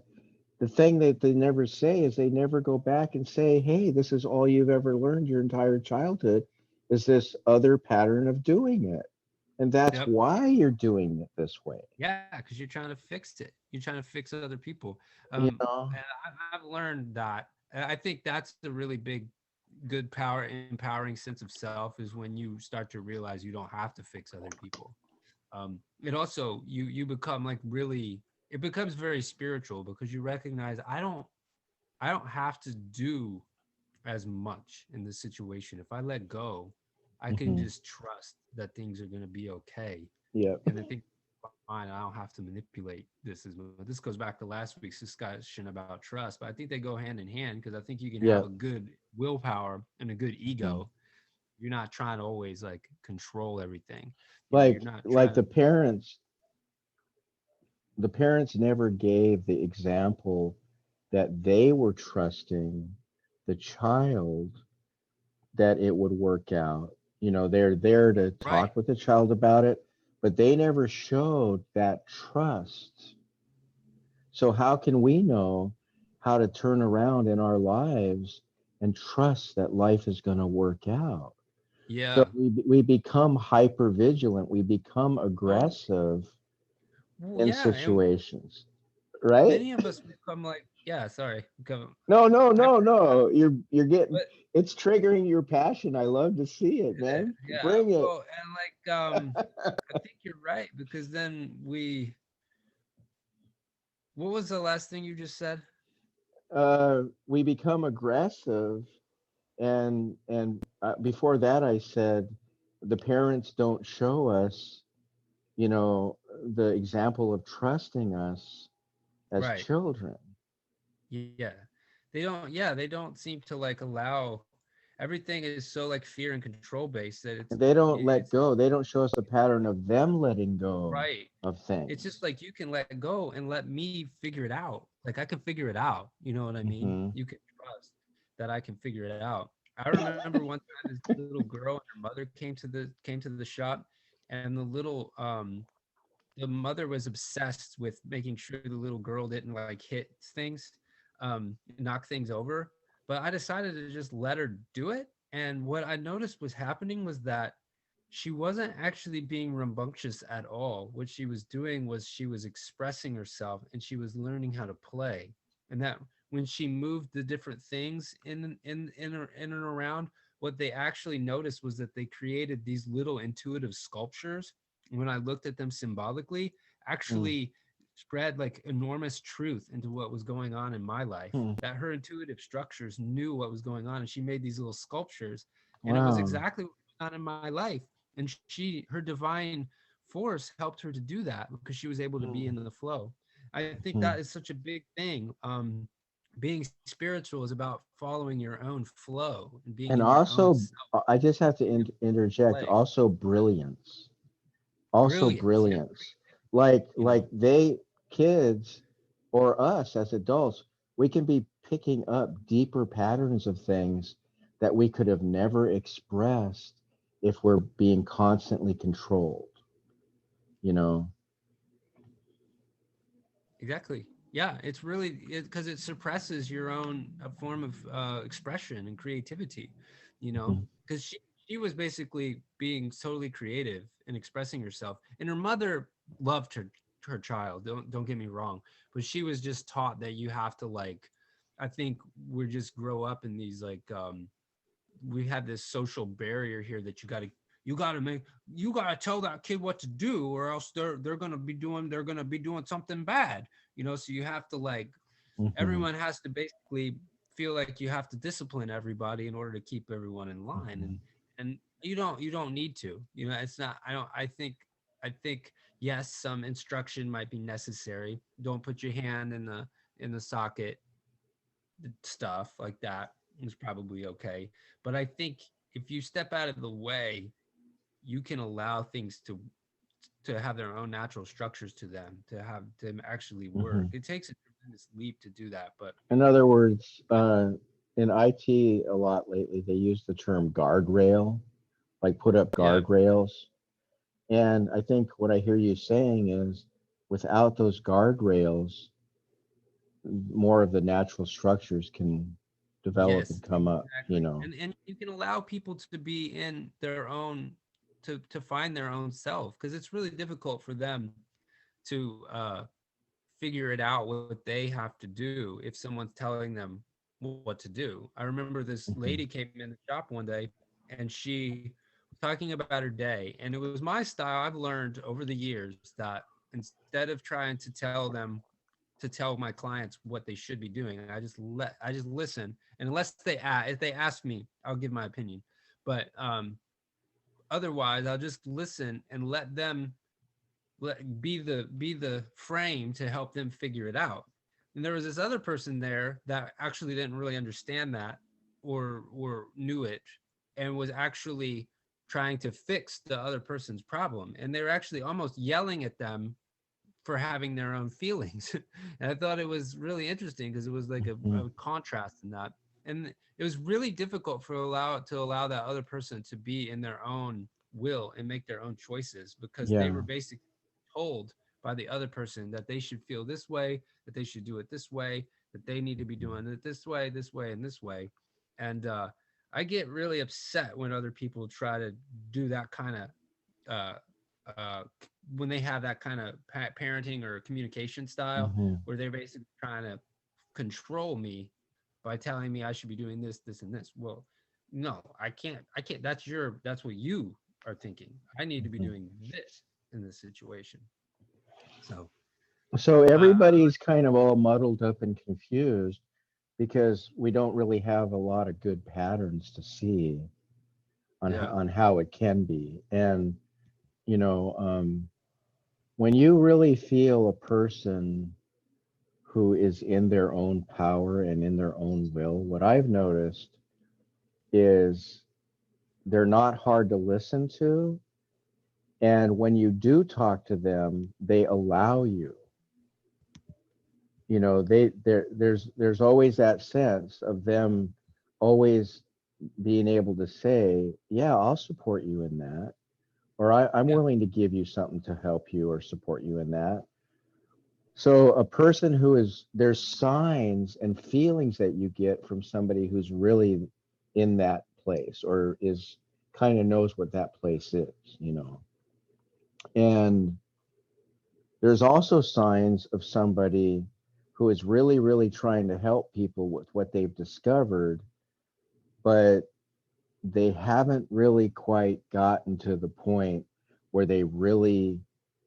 the thing that they never say is they never go back and say, hey, this is all you've ever learned your entire childhood is this other pattern of doing it. And that's Yep. why you're doing it this way. Yeah, because you're trying to fix it. You're trying to fix other people. You And know? I've learned that. I think that's the really big, good power, empowering sense of self is when you start to realize you don't have to fix other people. It also you become like really. It becomes very spiritual because you recognize I don't have to do as much in this situation. If I let go, I can Hmm. just trust that things are going to be okay, Yeah. and I think fine. I don't have to manipulate this as much. This goes back to last week's discussion about trust, but I think they go hand in hand because I think you can have a Yeah. good willpower and a good Hmm. ego. You're not trying to always like control everything. You're Like not like trying to. the parents never gave the example that they were trusting the child that it would work out. They're there to Right. talk with the child about it, but they never showed that trust. So, how can we know how to turn around in our lives and trust that life is going to work out? So, Yeah. we become hyper vigilant, we become Totally. aggressive Well, in yeah. And situations, right? many of us become like, yeah, sorry. Become No, no, hyper. no, no. You're getting But it's triggering your passion. I love to see it, man. yeah. Bring it. Well, and like, I think you're right because then what was the last thing you just said? We become aggressive, and before that, I said the parents don't show us, the example of trusting us as Right. children. Yeah. They don't seem to like allow everything is so like fear and control based that And they don't it's let go. They don't show us a pattern of them letting go right. of It's just things. like you can let go and let me figure it out. Like I can figure it out. You know what I mean? Hmm. You can trust that I can figure it out. I remember one time this little girl and her mother came to the shop, and the mother was obsessed with making sure the little girl didn't like hit things, knock things over. But I decided to just let her do it. And what I noticed was happening was that she wasn't actually being rambunctious at all. What she was doing was she was expressing herself and she was learning how to play. And that when she moved the different things in and around, what they actually noticed was that they created these little intuitive sculptures. When I looked at them symbolically, actually spread like enormous truth into what was going on in my life. Hmm. That her intuitive structures knew what was going on, and she made these little sculptures, and it was Wow. exactly what was going on in my life. And her divine force helped her to do that because she was able to be in the flow. I think that Hmm. is such a big thing. Being spiritual is about following your own flow and being in And your own also, self, I just have to interject. play. Also, brilliance. Also, Brilliance, yeah, brilliance. Like you know, kids or us as adults, we can be picking up deeper patterns of things that we could have never expressed if we're being constantly controlled. You know. exactly. Yeah, it's really because it suppresses your own form of expression and creativity, Mhm. because she was basically being totally creative and expressing herself, and her mother loved her child. Don't get me wrong, but she was just taught that you have to like, I think we just grow up in these like we have this social barrier here that you got to you got to make, you got to tell that kid what to do, or else they're going to be doing, they're going to be doing something bad, you know. So you have to like, Hmm. everyone has to basically feel like you have to discipline everybody in order to keep everyone in line. Hmm. And you don't need to, you know. It's not, I think yes, some instruction might be necessary. Don't put your hand in the socket, stuff like that is probably okay. But I think if you step out of the way, you can allow things to have their own natural structures to them, to have them actually work. Hmm. It takes a tremendous leap to do that, but In other words, in IT a lot lately, they use the term guardrail, like put up yeah, guardrails. And I think what I hear you saying is without those guardrails, more of the natural structures can develop and yes, come up, you exactly. know. And you can allow people to be in their own, to find their own self, because it's really difficult for them to figure it out what they have to do if someone's telling them what to do. I remember this lady Hmm. came in the shop one day, and she was talking about her day, and it was my style. I've learned over the years that instead of trying to tell them, to tell my clients what they should be doing, I just listen, and unless if they ask me, I'll give my opinion. But otherwise, I'll just listen and let them be the frame to help them figure it out. And there was this other person there that actually didn't really understand that, or knew it, and was actually trying to fix the other person's problem, and they were actually almost yelling at them for having their own feelings. And I thought it was really interesting because it was like Hmm. a contrast in that. And it was really difficult to allow that other person to be in their own will and make their own choices, because they Yeah. were basically told by the other person that they should feel this way, that they should do it this way, that they need to be doing it this way, and this way. And I get really upset when other people try to do that kind of uh, uh, when they have that kind of parenting or communication style, Hmm. where they're basically trying to control me by telling me I should be doing this, this, and this. Well, no, I can't. I can't. That's what you are thinking. I need to be Hmm. doing this in this situation. So, So uh, everybody's kind of all muddled up and confused because we don't really have a lot of good patterns to see yeah, on how it can be. And you know, when you really feel a person who is in their own power and in their own will, what I've noticed is they're not hard to listen to. And when you do talk to them, they allow you. You know, there's always that sense of them always being able to say, "Yeah, I'll support you in that," or I'm yeah, willing to give you something to help you or support you in that. So a person who is there's signs and feelings that you get from somebody who's really in that place or is kind of knows what that place is, you know. And there's also signs of somebody who is really, really trying to help people with what they've discovered, but they haven't really quite gotten to the point where they really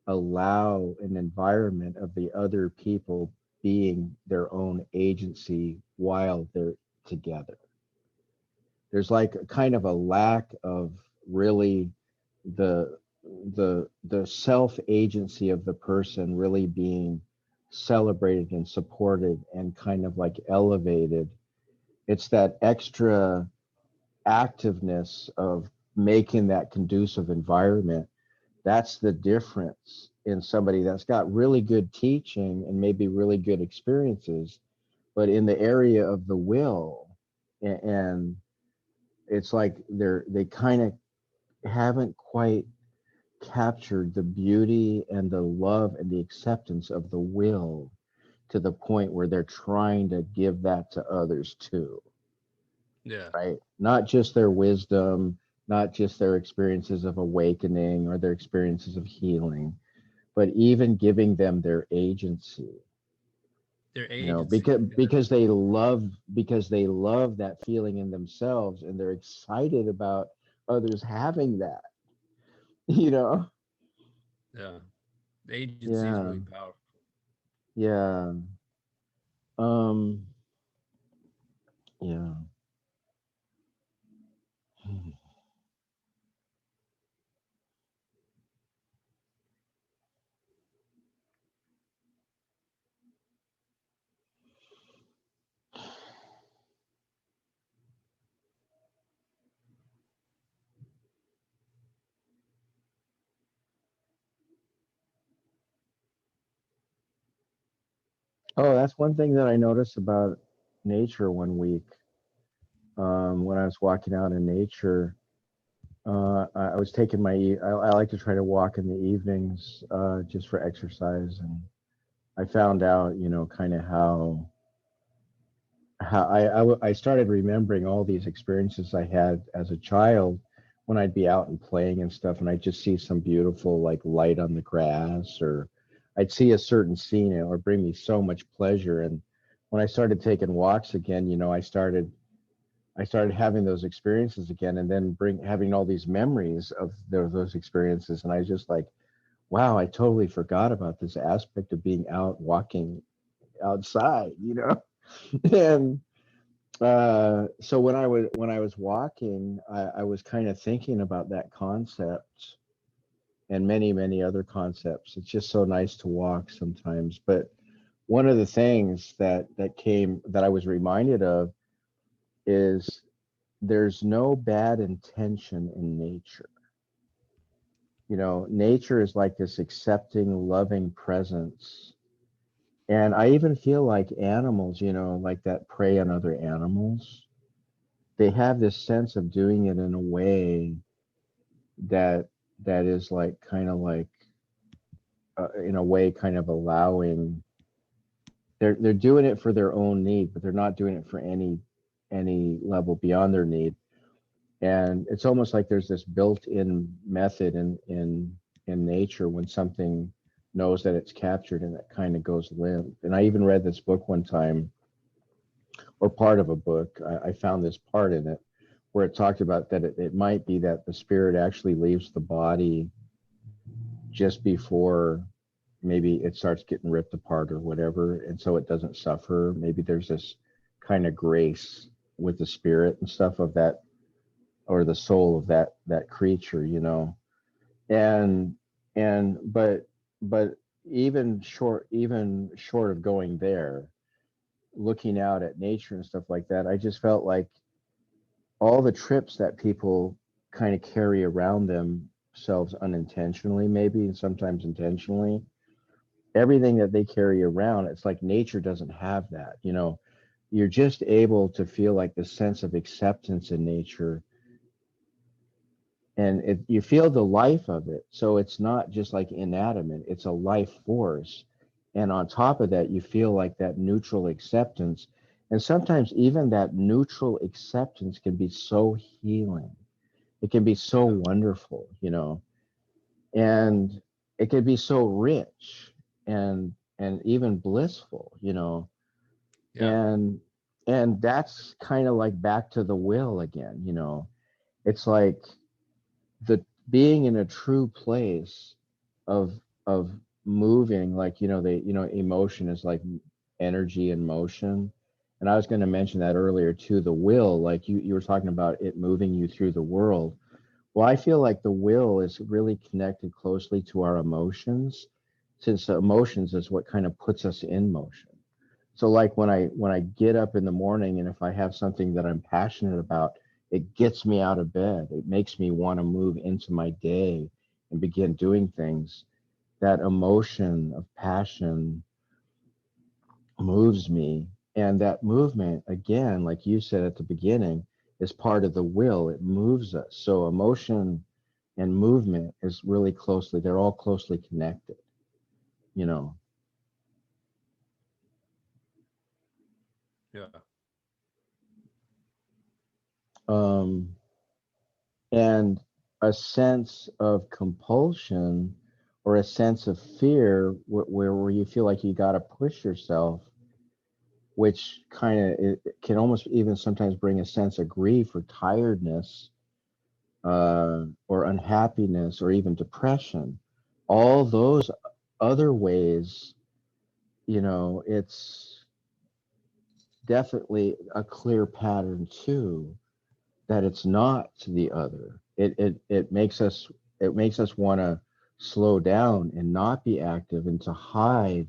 allow an environment of the other people being their own agency while they're together. There's like a kind of a lack of really the the self agency of the person really being celebrated and supported and kind of like elevated. It's that extra activeness of making that conducive environment. That's the difference in somebody that's got really good teaching and maybe really good experiences, but in the area of the will, and it's like they kind of haven't quite captured the beauty and the love and the acceptance of the will to the point where they're trying to give that to others too, yeah. right? Not just their wisdom, not just their experiences of awakening or their experiences of healing, but even giving them their agency, Their you know, agency. because they love that feeling in themselves and they're excited about others having that. you know? Yeah. The agency is Yeah. really powerful. Yeah. Um, yeah. Oh, that's one thing that I noticed about nature one week. When I was walking out in nature, I was taking I like to try to walk in the evenings, just for exercise, and I found out, kind of how I started remembering all these experiences I had as a child when I'd be out and playing and stuff, and I'd just see some beautiful like light on the grass, or I'd see a certain scene, and it would bring me so much pleasure. And when I started taking walks again, I started having those experiences again, and then bring having all these memories of those experiences, and I just like, wow, I totally forgot about this aspect of being out walking outside. And so when I was walking, I was kind of thinking about that concept and many many other concepts. It's just so nice to walk sometimes. But one of the things that I was reminded of is there's no bad intention in nature. Nature is like this accepting, loving presence. And I even feel like animals, like that prey on other animals, they have this sense of doing it in a way that that is like kind of like in a way kind of allowing they're doing it for their own need, but they're not doing it for any level beyond their need. And it's almost like there's this built-in method in nature when something knows that it's captured, and it kind of goes limp. And I even read this book one time, or part of a book. I found this part in it where it talked about that it might be that the spirit actually leaves the body just before maybe it starts getting ripped apart or whatever, and so it doesn't suffer. Maybe there's this kind of grace with the spirit and stuff of that, or the soul of that creature. And and but but even short of going there, looking out at nature and stuff like that, I just felt like all the trips that people kind of carry around themselves unintentionally, maybe, and sometimes intentionally, everything that they carry around, it's like nature doesn't have that. You're just able to feel like the sense of acceptance in nature, and you feel the life of it. So it's not just like inanimate, it's a life force. And on top of that, you feel like that neutral acceptance. And sometimes even that neutral acceptance can be so healing. It can be so Yeah. wonderful. And it can be so rich and even blissful. Yeah. And that's kind of like back to the will again. It's like the being in a true place of moving, like emotion is like energy and motion. And I was going to mention that earlier too, the will, like you were talking about it moving you through the world. Well, I feel like the will is really connected closely to our emotions, since the emotions is what kind of puts us in motion. So like when I get up in the morning, and if I have something that I'm passionate about, it gets me out of bed. It makes me want to move into my day and begin doing things. That emotion of passion moves me. And that movement, again, like you said at the beginning, is part of the will. It moves us. So emotion and movement is really closely, they're all closely connected, you know. Yeah. Um, and a sense of compulsion or a sense of fear where you feel like you got to push yourself, which kind of it can almost even sometimes bring a sense of grief or tiredness. or unhappiness or even depression, all those other ways, it's definitely a clear pattern too, that it's not the other. It makes us want to slow down and not be active and to hide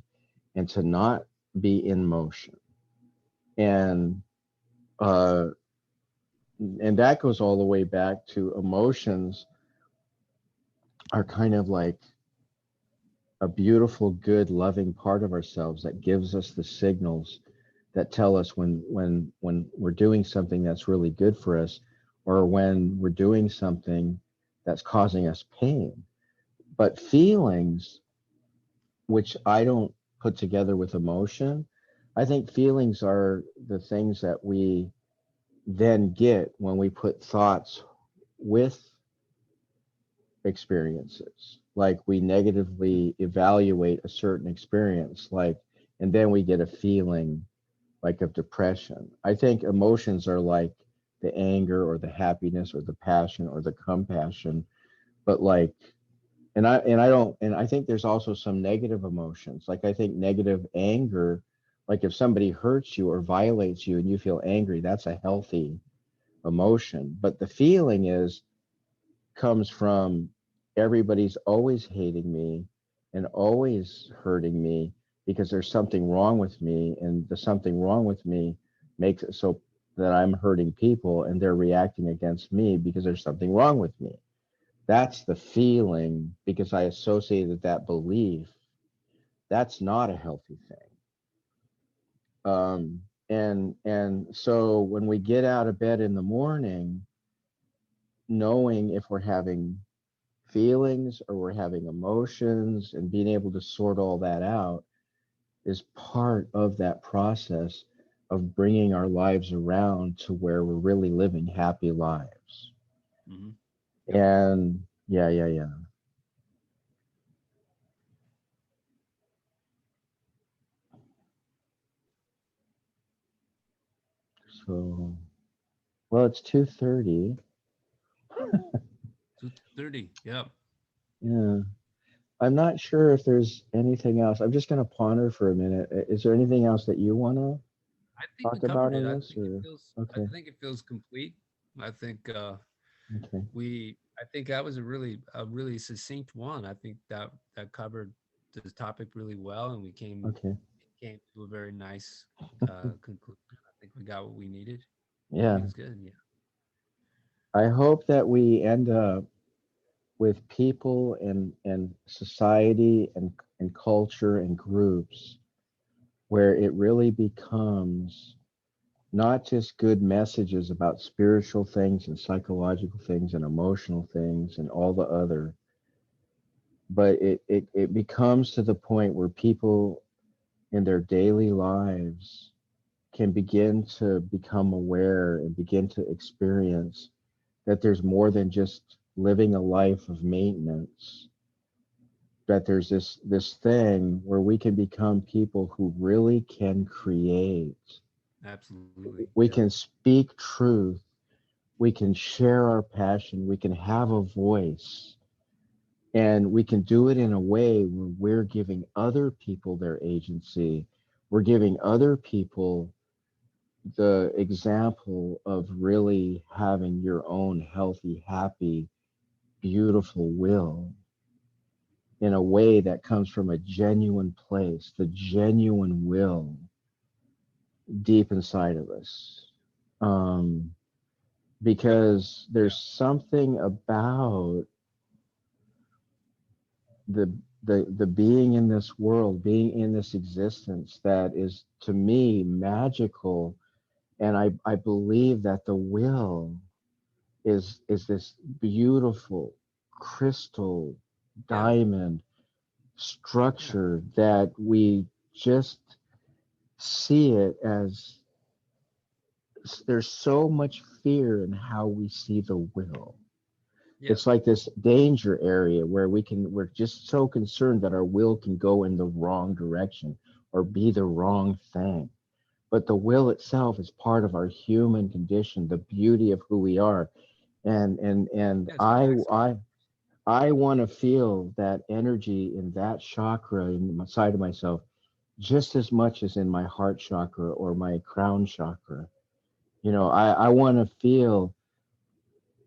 and to not be in motion. And uh and that goes all the way back to emotions are kind of like a beautiful, good, loving part of ourselves that gives us the signals that tell us when we're doing something that's really good for us, or when we're doing something that's causing us pain. But feelings, which I don't put together with emotion, I think feelings are the things that we then get when we put thoughts with experiences. Like we negatively evaluate a certain experience, like, and then we get a feeling like of depression. I think emotions are like the anger or the happiness or the passion or the compassion, but like, and I think there's also some negative emotions. Like I think negative anger, like if somebody hurts you or violates you and you feel angry, that's a healthy emotion. But the feeling is comes from everybody's always hating me and always hurting me because there's something wrong with me, and the something wrong with me makes it so that I'm hurting people and they're reacting against me because there's something wrong with me. That's the feeling because I associated that belief. That's not a healthy thing. And so when we get out of bed in the morning, knowing if we're having feelings or we're having emotions and being able to sort all that out is part of that process of bringing our lives around to where we're really living happy lives. Hmm. Yep. And yeah, yeah, yeah. So, well, it's 2:30. 2:30. Yep. Yeah. I'm not sure if there's anything else. I'm just going to ponder for a minute. Is there anything else that you want to I think we talk about covered it. on this or I okay, think it feels complete. I think okay, I think that was a really succinct one. I think that that covered this topic really well, and we okay. came to a very nice conclusion. I think we got what we needed. I think Yeah. it's good. Yeah. I hope that we end up with people and society and culture and groups where it really becomes not just good messages about spiritual things and psychological things and emotional things and all the other, but it becomes to the point where people in their daily lives can begin to become aware and begin to experience that there's more than just living a life of maintenance, that there's this thing where we can become people who really can create. Absolutely. We Yep. can speak truth, we can share our passion, we can have a voice, and we can do it in a way where we're giving other people their agency. We're giving other people the example of really having your own healthy, happy, beautiful will in a way that comes from a genuine place, the genuine will deep inside of us. Um, because Yeah. there's something about the the being in this world, being in this existence that is to me magical. And I believe that the will is this beautiful crystal Yeah. diamond Yeah. structure that we just see it as there's so much fear in how we see the will. Yeah. It's like this danger area where we're just so concerned that our will can go in the wrong direction or be the wrong thing. But the will itself is part of our human condition, the beauty of who we are. And Yeah, it's relaxing. I want to feel that energy in that chakra in the side of myself just as much as in my heart chakra or my crown chakra. I want to feel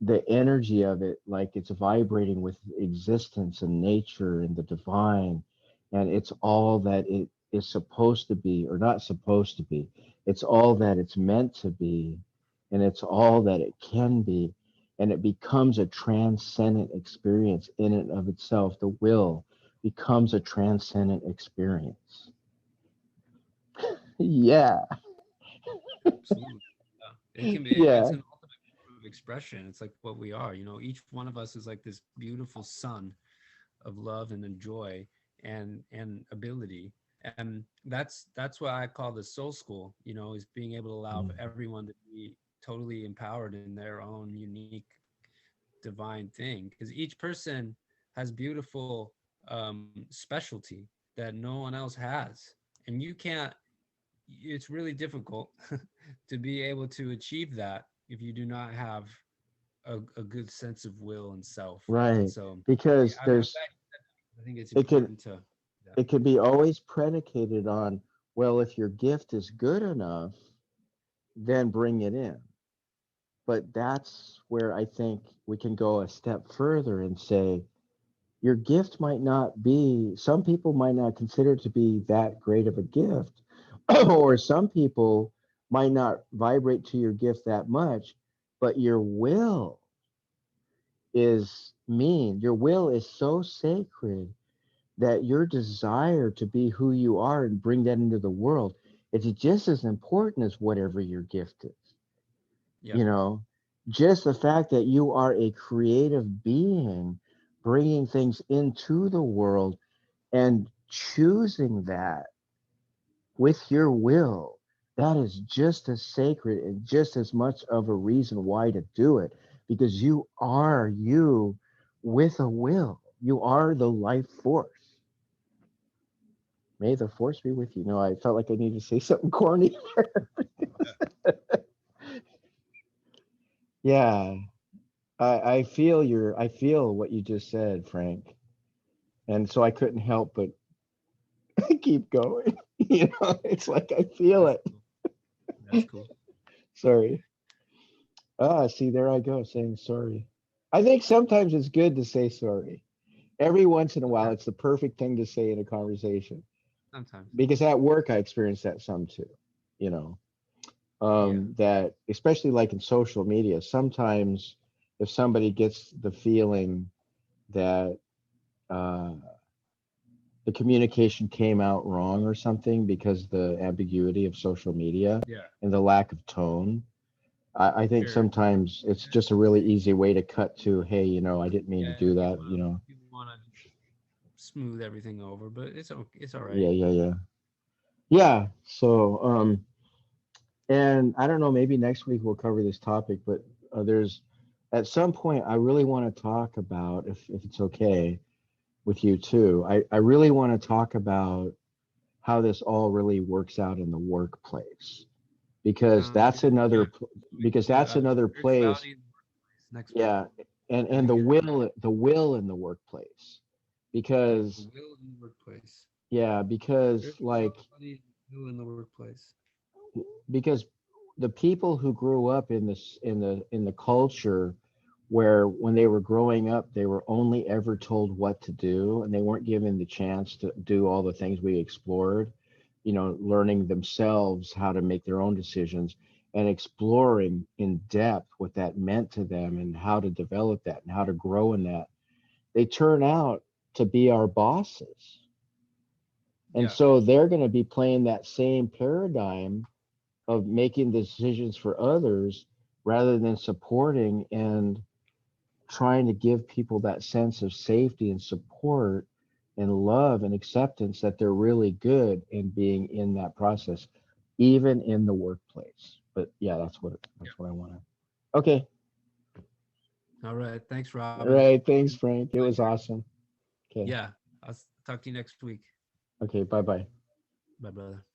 the energy of it like it's vibrating with existence and nature and the divine, and it's all that it is supposed to be, or not supposed to be. It's all that it's meant to be, and it's all that it can be, and it becomes a transcendent experience in and of itself. The will becomes a transcendent experience. Yeah. Absolutely. Yeah. It can be, Yeah. it's an ultimate form of expression. It's like what we are. Each one of us is like this beautiful sun of love and joy and ability. And that's what I call the soul school, is being able to allow Mm. for everyone to be totally empowered in their own unique divine thing, because each person has beautiful specialty that no one else has. And you can't it's really difficult to be able to achieve that if you do not have a good sense of will and self. And Right. so Because I'm glad there's you said that. I think it's it can important to yeah. it could be always predicated on, well, if your gift is good enough, then bring it in. But that's where I think we can go a step further and say, your gift might not be, some people might not consider it to be that great of a gift, or some people might not vibrate to your gift that much, but your will your will is so sacred that your desire to be who you are and bring that into the world is just as important as whatever your gift is. Yep. You know, just the fact that you are a creative being bringing things into the world and choosing that with your will, that is just as sacred and just as much of a reason why to do it, because you are you with a will. You are the life force. May the force be with you. No, I felt like I needed to say something corny. Yeah, I feel what you just said, Frank, and so I couldn't help but keep going. It's like I feel That's it. cool. That's cool. Sorry. See, there I go saying sorry. I think sometimes it's good to say sorry. Every once in a while, Yeah. it's the perfect thing to say in a conversation. Sometimes. Because at work, I experience that some too. You know, Yeah. that especially like in social media, sometimes if somebody gets the feeling that uh, the communication came out wrong or something because the ambiguity of social media Yeah. and the lack of tone, I think Sure. sometimes it's just a really easy way to cut to, hey, I didn't mean to Yeah. do People that. want people want to just smooth everything over, but it's okay. It's all Yeah, right. yeah, yeah. Yeah. So, and I don't know, maybe next week we'll cover this topic, but there's at some point I really want to talk about, if it's okay with you too, I really want to talk about how this all really works out in the workplace, because Sounds that's good. Yeah. We because can do that's another place. spirituality in the workplace next week. Yeah, I and think it's the will in the workplace, the because will in the workplace. yeah, because like Spirituality and will in the workplace. because the people who grew up in this in the culture where when they were growing up they were only ever told what to do and they weren't given the chance to do all the things we explored, learning themselves how to make their own decisions and exploring in depth what that meant to them and how to develop that and how to grow in that, they turn out to be our bosses. And Yeah. so they're going to be playing that same paradigm of making decisions for others rather than supporting and trying to give people that sense of safety and support and love and acceptance that they're really good in being in that process, even in the workplace. But yeah, Yeah. that's what I want to. Okay. All right. Thanks, All Robin. right. Thanks, Frank. It was awesome. Okay. Yeah. I'll talk to you next week. Okay. Bye bye. Bye, brother.